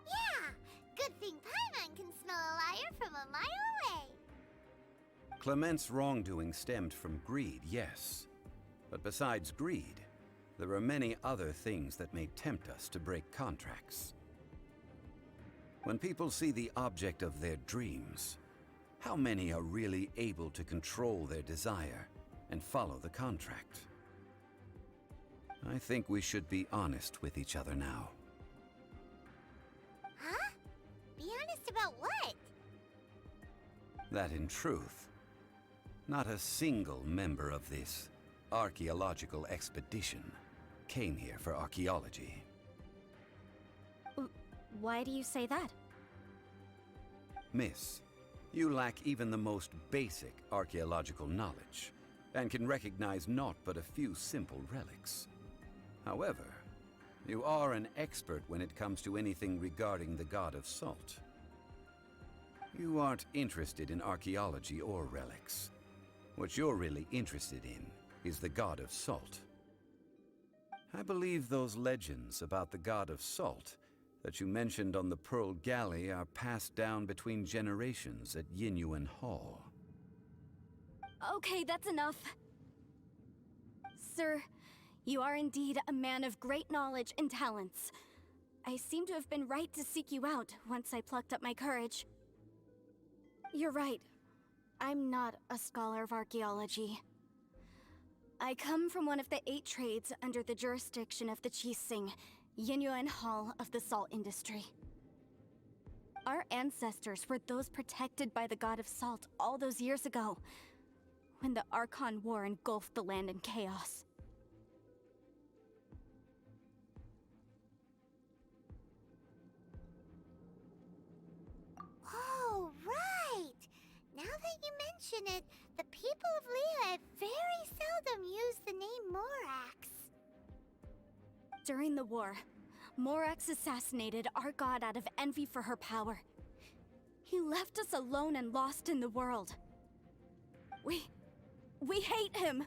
Yeah, good thing Paimon can smell a liar from a mile away.
Clement's wrongdoing stemmed from greed, yes. But besides greed, there are many other things that may tempt us to break contracts. When people see the object of their dreams, how many are really able to control their desire and follow the contract? I think we should be honest with each other now.
Huh? Be honest about what?
That in truth, not a single member of this archaeological expedition came here for archaeology.
Why do you say that?
Miss, you lack even the most basic archaeological knowledge, and can recognize naught but a few simple relics. However, you are an expert when it comes to anything regarding the god of salt. You aren't interested in archaeology or relics. What you're really interested in is the god of salt. I believe those legends about the god of salt that you mentioned on the Pearl Galley are passed down between generations at Yinyuan Hall.
Okay, that's enough. Sir, you are indeed a man of great knowledge and talents. I seem to have been right to seek you out once I plucked up my courage. You're right. I'm not a scholar of archaeology. I come from one of the 8 trades under the jurisdiction of the Qixing, Yinyuan Hall of the salt industry. Our ancestors were those protected by the god of salt all those years ago, when the Archon War engulfed the land in chaos.
Oh, right! Now that you mention it, the people of Liyue very seldom use the name Morax.
During the war, Morax assassinated our god out of envy for her power. He left us alone and lost in the world. We hate him!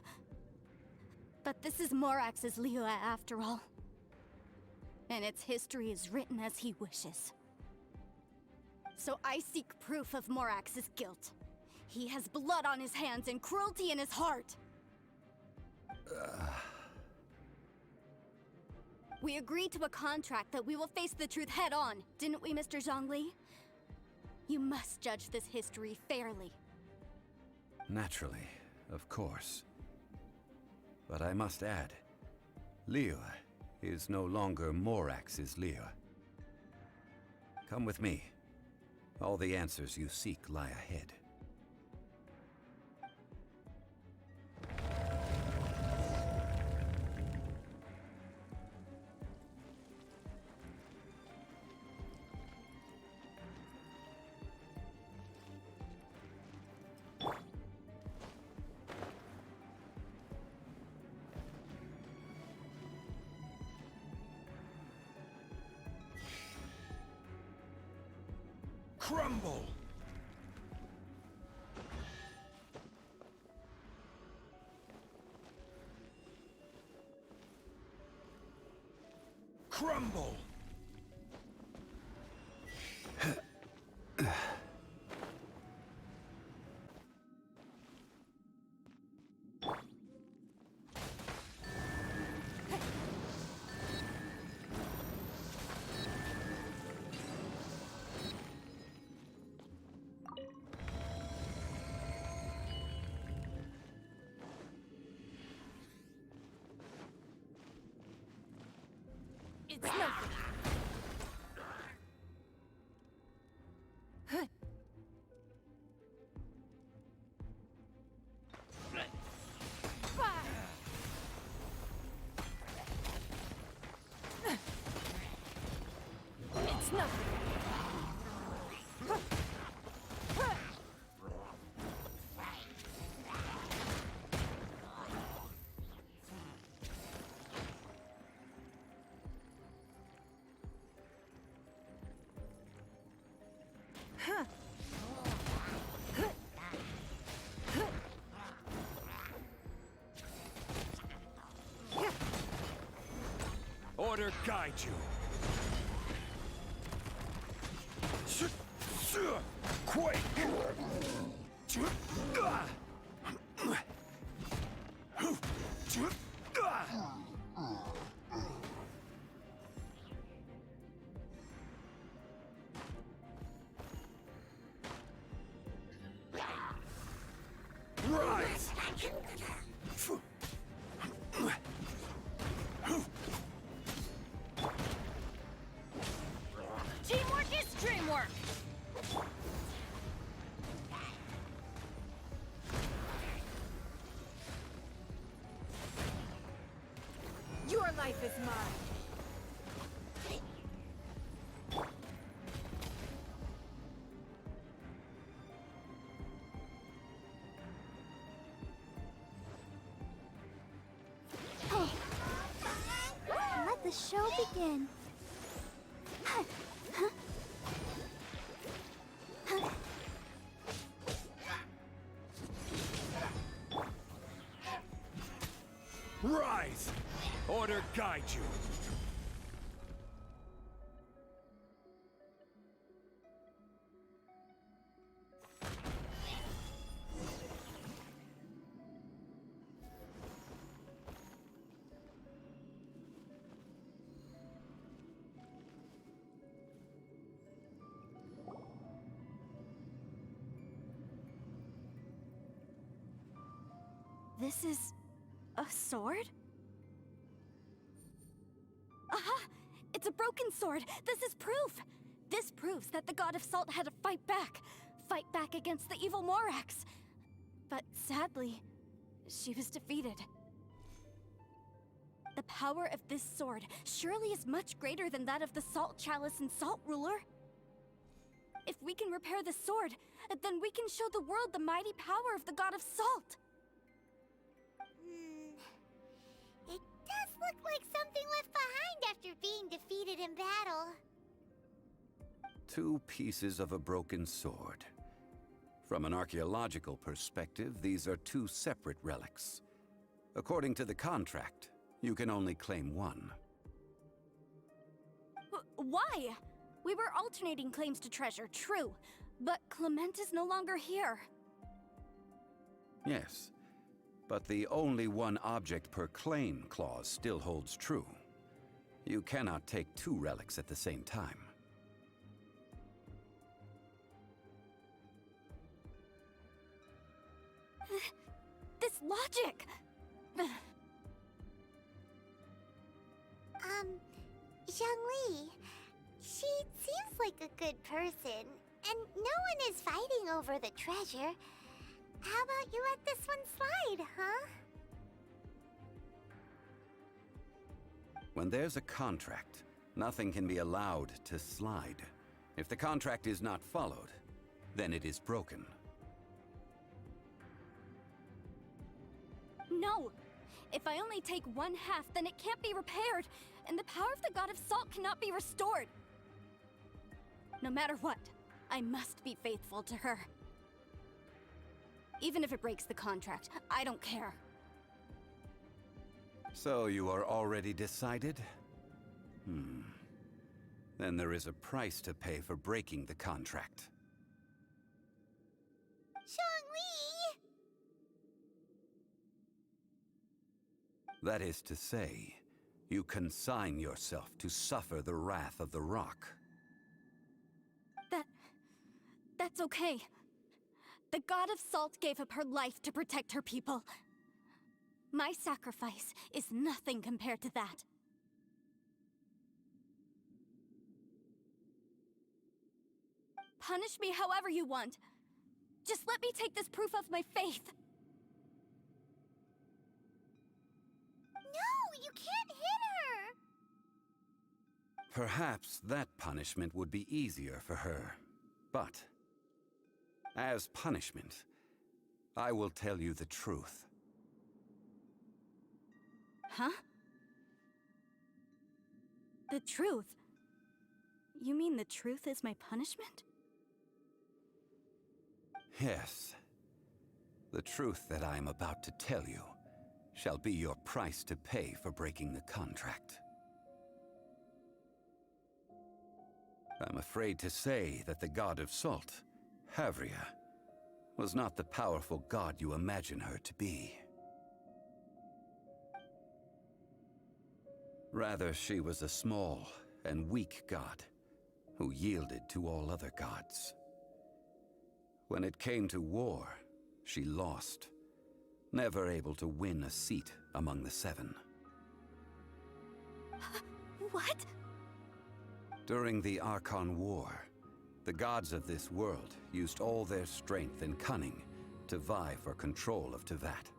But this is Morax's Liyue after all. And its history is written as he wishes. So I seek proof of Morax's guilt. He has blood on his hands and cruelty in his heart. We agreed to a contract that we will face the truth head on, didn't we, Mr. Zhongli? You must judge this history fairly.
Naturally, of course. But I must add, Liyue is no longer Morax's Liyue. Come with me. All the answers you seek lie ahead.
Crumble! Crumble!
It's nothing. It's nothing.
Order guide you. Quake! Rise!
Teamwork is dreamwork. Your life is mine.
Let the show begin.
Rise! Order guide you.
This is a sword? Aha! It's a broken sword! This is proof! This proves that the God of Salt had to fight back. Fight back against the evil Morax. But sadly, she was defeated. The power of this sword surely is much greater than that of the Salt Chalice and Salt Ruler. If we can repair the sword, then we can show the world the mighty power of the God of Salt.
It does look like something left behind after being defeated in battle.
2 pieces of a broken sword. From an archaeological perspective, these are 2 separate relics. According to the contract, you can only claim one.
Why? We were alternating claims to treasure, true. But Clement is no longer here.
Yes, but the only one object per claim clause still holds true. You cannot take two relics at the same time.
This logic!
Zhongli, she seems like a good person, and no one is fighting over the treasure. How about you let this one slide, huh?
When there's a contract, nothing can be allowed to slide. If the contract is not followed, then it is broken.
No! If I only take one half, then it can't be repaired, and the power of the God of Salt cannot be restored. No matter what, I must be faithful to her. Even if it breaks the contract, I don't care.
So you are already decided? Then there is a price to pay for breaking the contract.
Zhongli!
That is to say, you consign yourself to suffer the wrath of the rock.
That's okay. The God of Salt gave up her life to protect her people. My sacrifice is nothing compared to that. Punish me however you want. Just let me take this proof of my faith.
No, you can't hit her!
Perhaps that punishment would be easier for her. But, as punishment, I will tell you the truth.
Huh? The truth? You mean the truth is my punishment?
Yes. The truth that I am about to tell you shall be your price to pay for breaking the contract. I'm afraid to say that the God of Salt, Havria, was not the powerful god you imagine her to be. Rather, she was a small and weak god who yielded to all other gods. When it came to war, she lost, never able to win a seat among the Seven.
What?
During the Archon War, the gods of this world used all their strength and cunning to vie for control of Teyvat.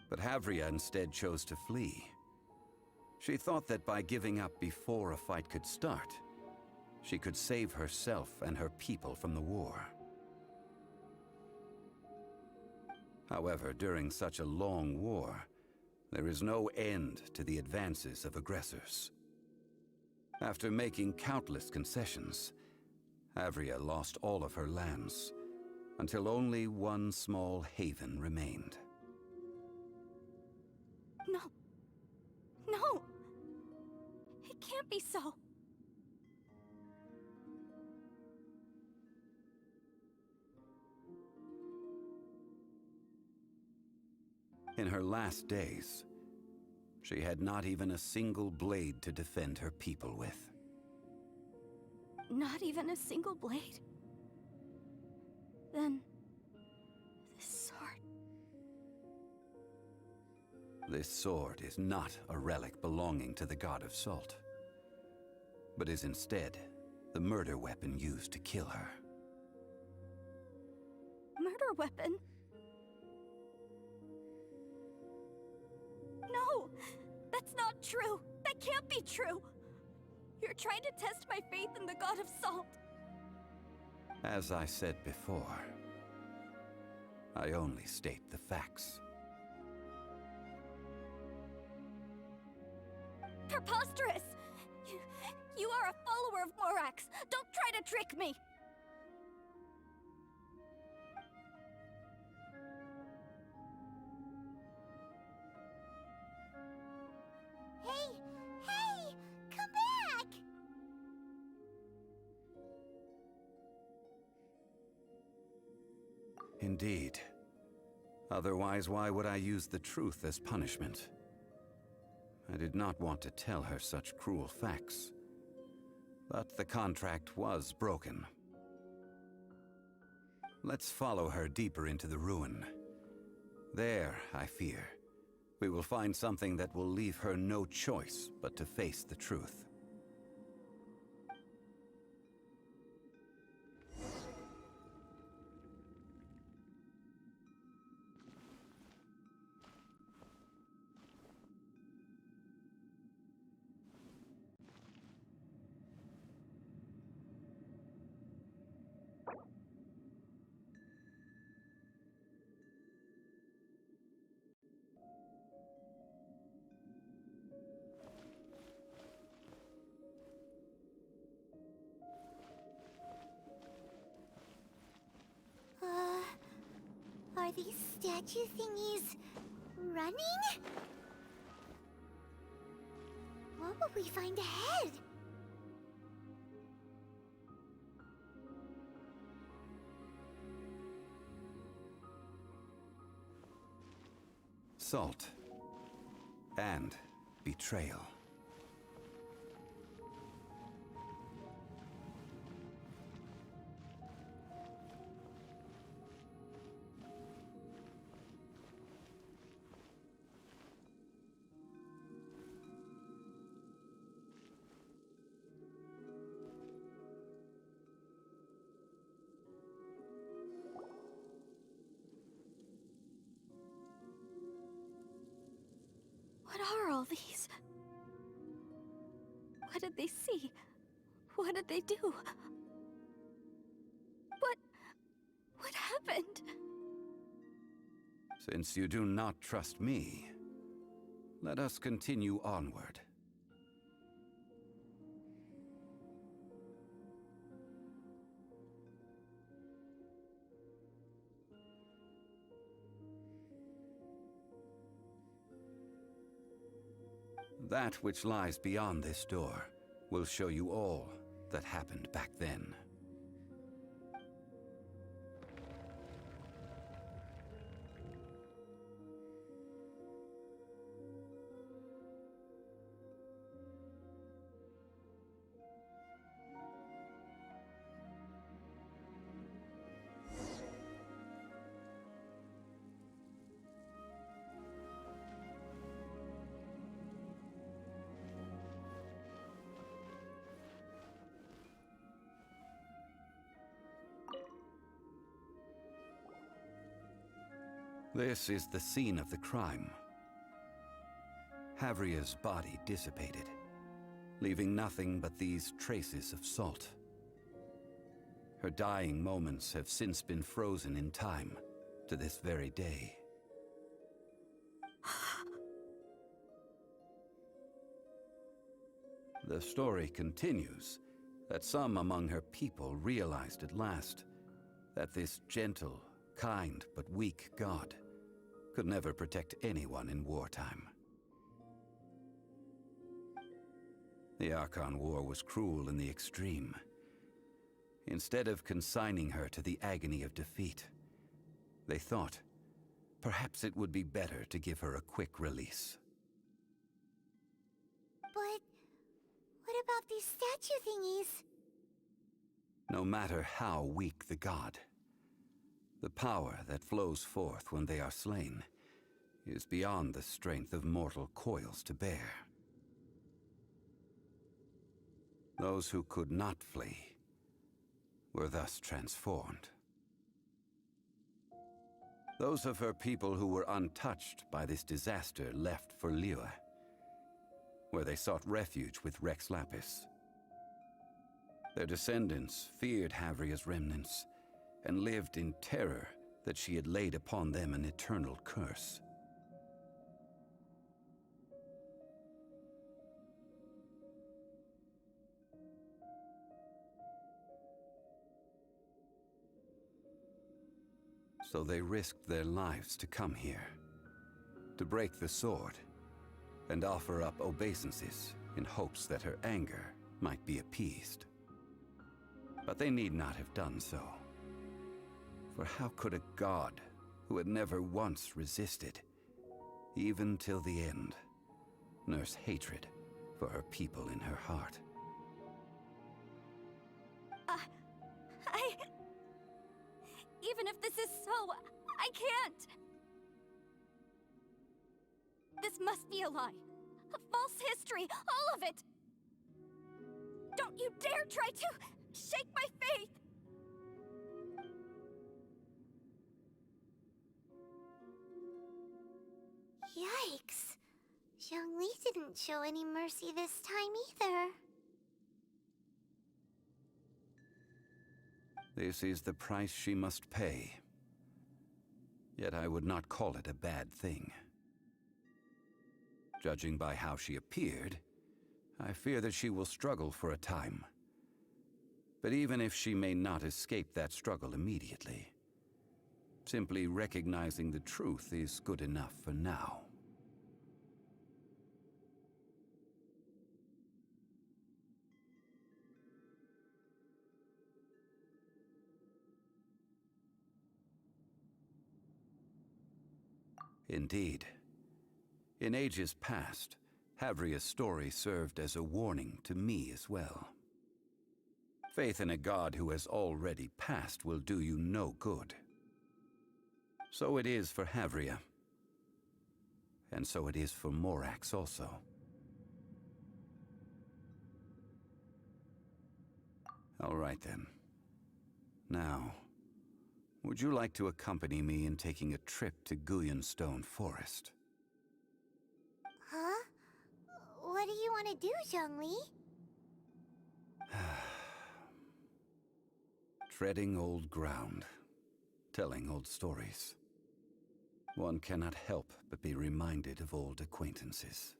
But Havria instead chose to flee. She thought that by giving up before a fight could start, she could save herself and her people from the war. However, during such a long war, there is no end to the advances of aggressors. After making countless concessions, Havria lost all of her lands, until only one small haven remained.
No. No! It can't be so.
In her last days, she had not even a single blade to defend her people with.
Not even a single blade? Then... this sword...
This sword is not a relic belonging to the God of Salt, but is instead the murder weapon used to kill her.
Murder weapon? No! That's not true! That can't be true! You're trying to test my faith in the God of Salt!
As I said before, I only state the facts.
Preposterous! You are a follower of Morax! Don't try to trick me!
Hey! Come back!
Indeed, Otherwise, why would I use the truth as punishment? I did not want to tell her such cruel facts. But the contract was broken. Let's follow her deeper into the ruin. There, I fear, we will find something that will leave her no choice but to face the truth.
Are these statue thingies running? What will we find ahead?
Salt. And betrayal.
What are all these? What did they see? What did they do? What happened?
Since you do not trust me, let us continue onward. That which lies beyond this door will show you all that happened back then. This is the scene of the crime. Havria's body dissipated, leaving nothing but these traces of salt. Her dying moments have since been frozen in time to this very day. The story continues that some among her people realized at last that this gentle, kind, but weak god could never protect anyone in wartime. The Archon War was cruel in the extreme. Instead of consigning her to the agony of defeat, they thought perhaps it would be better to give her a quick release.
But what about these statue thingies?
No matter how weak the god, the power that flows forth when they are slain is beyond the strength of mortal coils to bear. Those who could not flee were thus transformed. Those of her people who were untouched by this disaster left for Liyue, where they sought refuge with Rex Lapis. Their descendants feared Havria's remnants and lived in terror that she had laid upon them an eternal curse. So they risked their lives to come here, to break the sword, and offer up obeisances in hopes that her anger might be appeased. But they need not have done so. For how could a god who had never once resisted, even till the end, nurse hatred for her people in her heart.
Even if this is so, I can't! This must be a lie. A false history, all of it! Don't you dare try to shake my faith!
Yikes. Zhongli didn't show any mercy this time either.
This is the price she must pay. Yet I would not call it a bad thing. Judging by how she appeared, I fear that she will struggle for a time. But even if she may not escape that struggle immediately, simply recognizing the truth is good enough for now. Indeed. In ages past, Havria's story served as a warning to me as well. Faith in a god who has already passed will do you no good. So it is for Havria. And so it is for Morax also. All right then. Now, would you like to accompany me in taking a trip to Guyonstone Forest?
Huh? What do you want to do, Zhongli?
Treading old ground, telling old stories. One cannot help but be reminded of old acquaintances.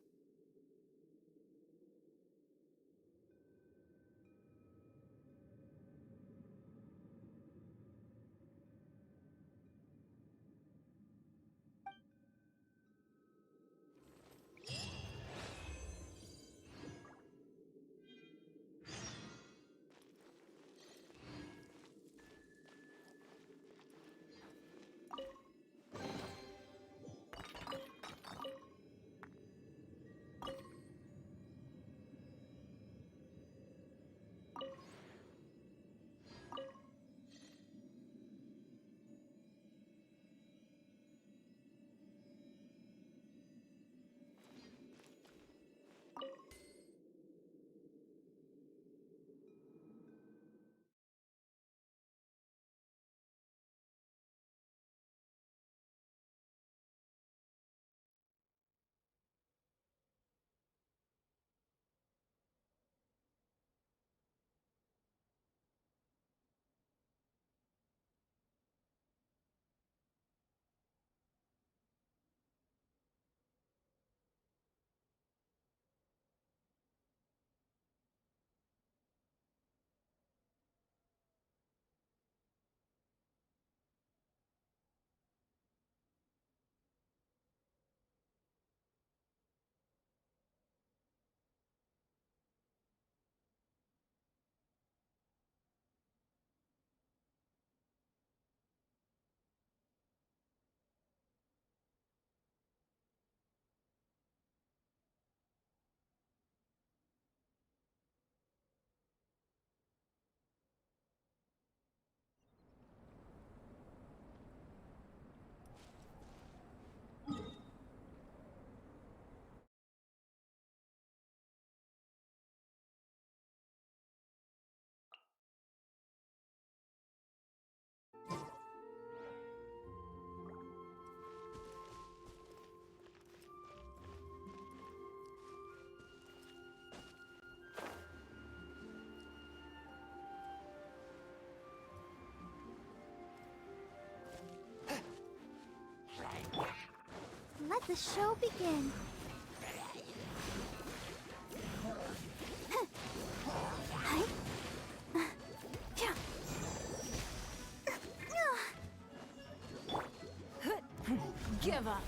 Let the show begin.
Give up.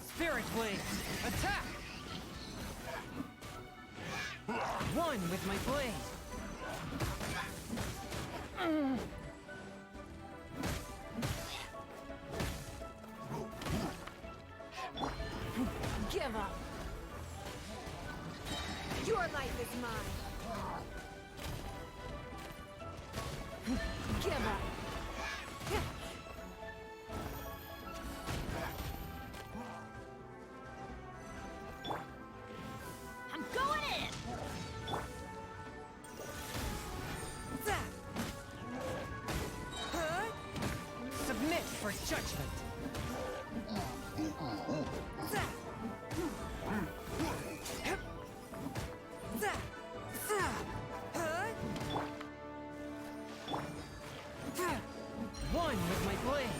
Spirit Blade! Attack! 1, One with my blade. Give up.
Your life is mine.
Give up.
I'm going in!
Submit for judgment. One with my blade.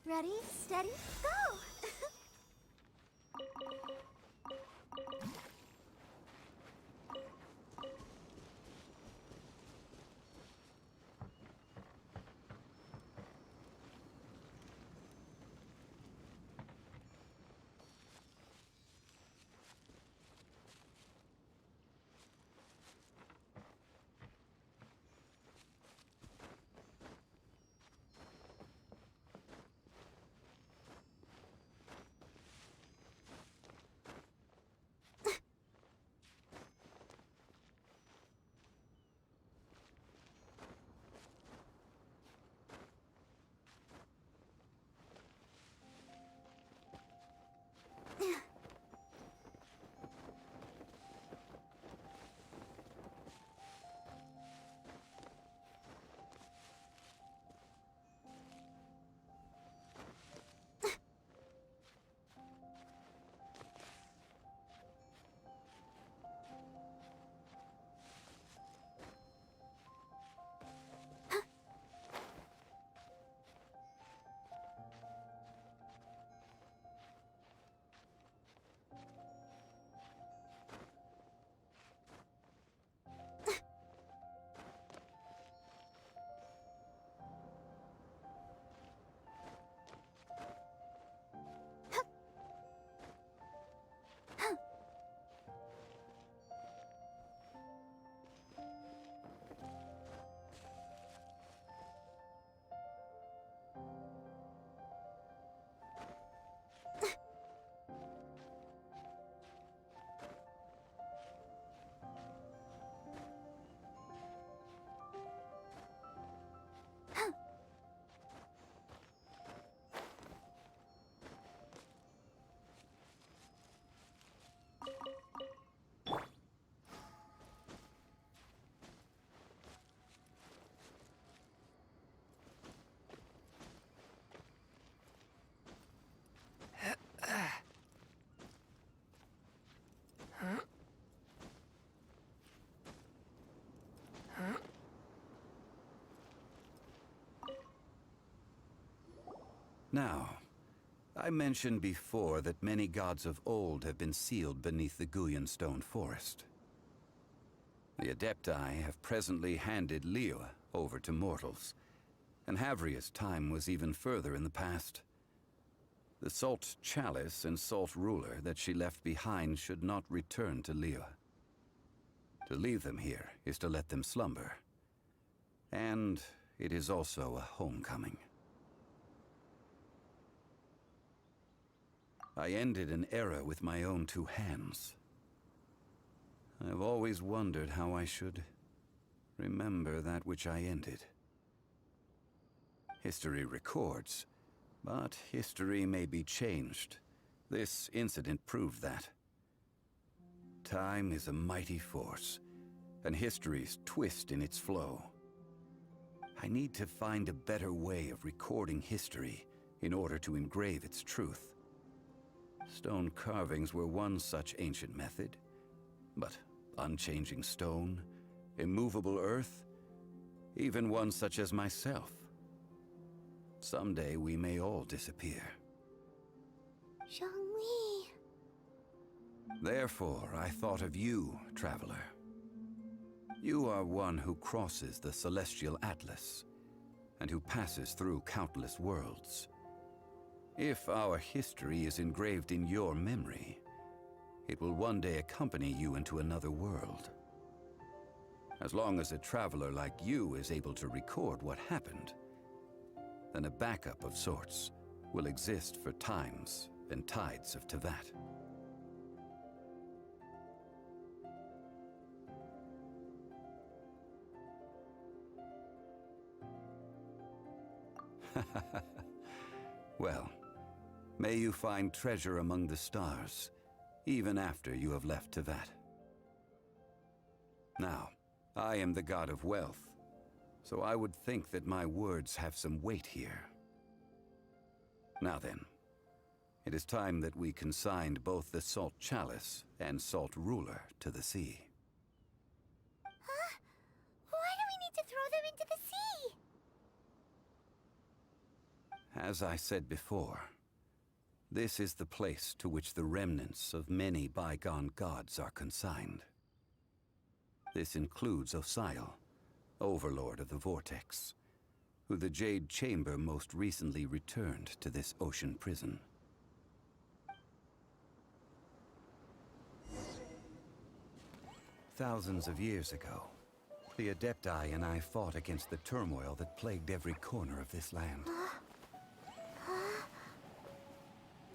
Ready, steady, go!
Now, I mentioned before that many gods of old have been sealed beneath the Guyan stone forest. The Adepti have presently handed Liyue over to mortals, and Havria's time was even further in the past. The Salt Chalice and Salt Ruler that she left behind should not return to Liyue. To leave them here is to let them slumber. And it is also a homecoming. I ended an era with my own two hands. I've always wondered how I should remember that which I ended. History records, but history may be changed. This incident proved that. Time is a mighty force, and history's twist in its flow. I need to find a better way of recording history in order to engrave its truth. Stone carvings were one such ancient method, but unchanging stone, immovable earth, even one such as myself. Someday we may all disappear.
Zhongli.
Therefore, I thought of you, traveler. You are one who crosses the Celestial Atlas, and who passes through countless worlds. If our history is engraved in your memory, it will one day accompany you into another world. As long as a traveler like you is able to record what happened, then a backup of sorts will exist for times and tides of Teyvat. Well, may you find treasure among the stars, even after you have left Teyvat. Now, I am the god of wealth, so I would think that my words have some weight here. Now then, it is time that we consigned both the Salt Chalice and Salt Ruler to the sea.
Huh? Why do we need to throw them into the sea?
As I said before, this is the place to which the remnants of many bygone gods are consigned. This includes Osial, Overlord of the Vortex, who the Jade Chamber most recently returned to this ocean prison. Thousands of years ago, the Adepti and I fought against the turmoil that plagued every corner of this land.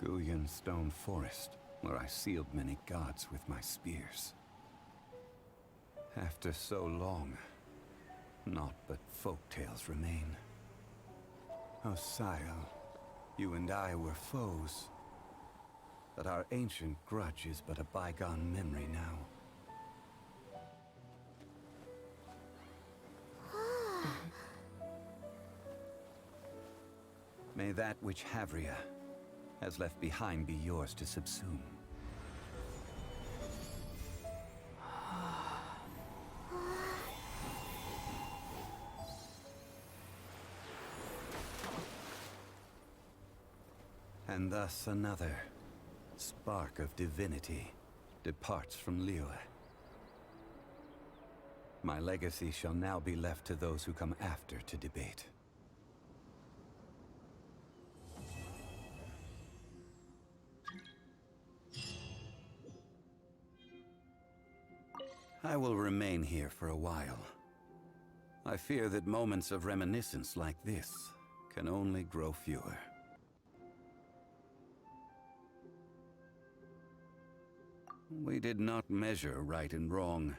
Guyan Stone Forest, where I sealed many gods with my spears. After so long, naught but folktales remain. Osial, you and I were foes, but our ancient grudge is but a bygone memory now. May that which Havria has left behind be yours to subsume. And thus another spark of divinity departs from Liyue. My legacy shall now be left to those who come after to debate. I will remain here for a while. I fear that moments of reminiscence like this can only grow fewer. We did not measure right and wrong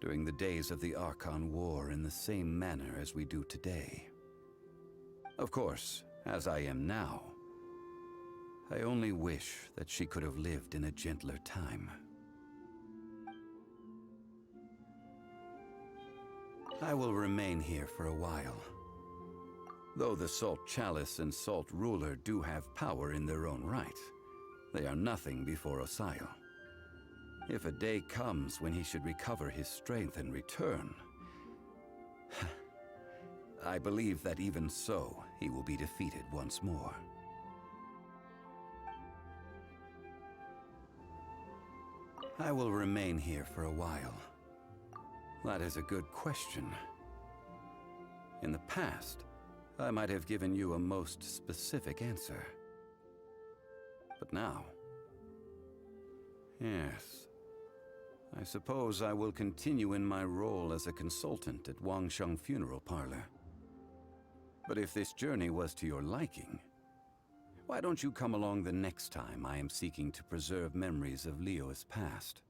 during the days of the Archon War in the same manner as we do today. Of course, as I am now, I only wish that she could have lived in a gentler time. I will remain here for a while. Though the Salt Chalice and Salt Ruler do have power in their own right, they are nothing before Osial. If a day comes when he should recover his strength and return, I believe that even so, he will be defeated once more. I will remain here for a while. That is a good question. In the past, I might have given you a most specific answer. But now... yes. I suppose I will continue in my role as a consultant at Wangsheng Funeral Parlor. But if this journey was to your liking, why don't you come along the next time I am seeking to preserve memories of Liyue's past?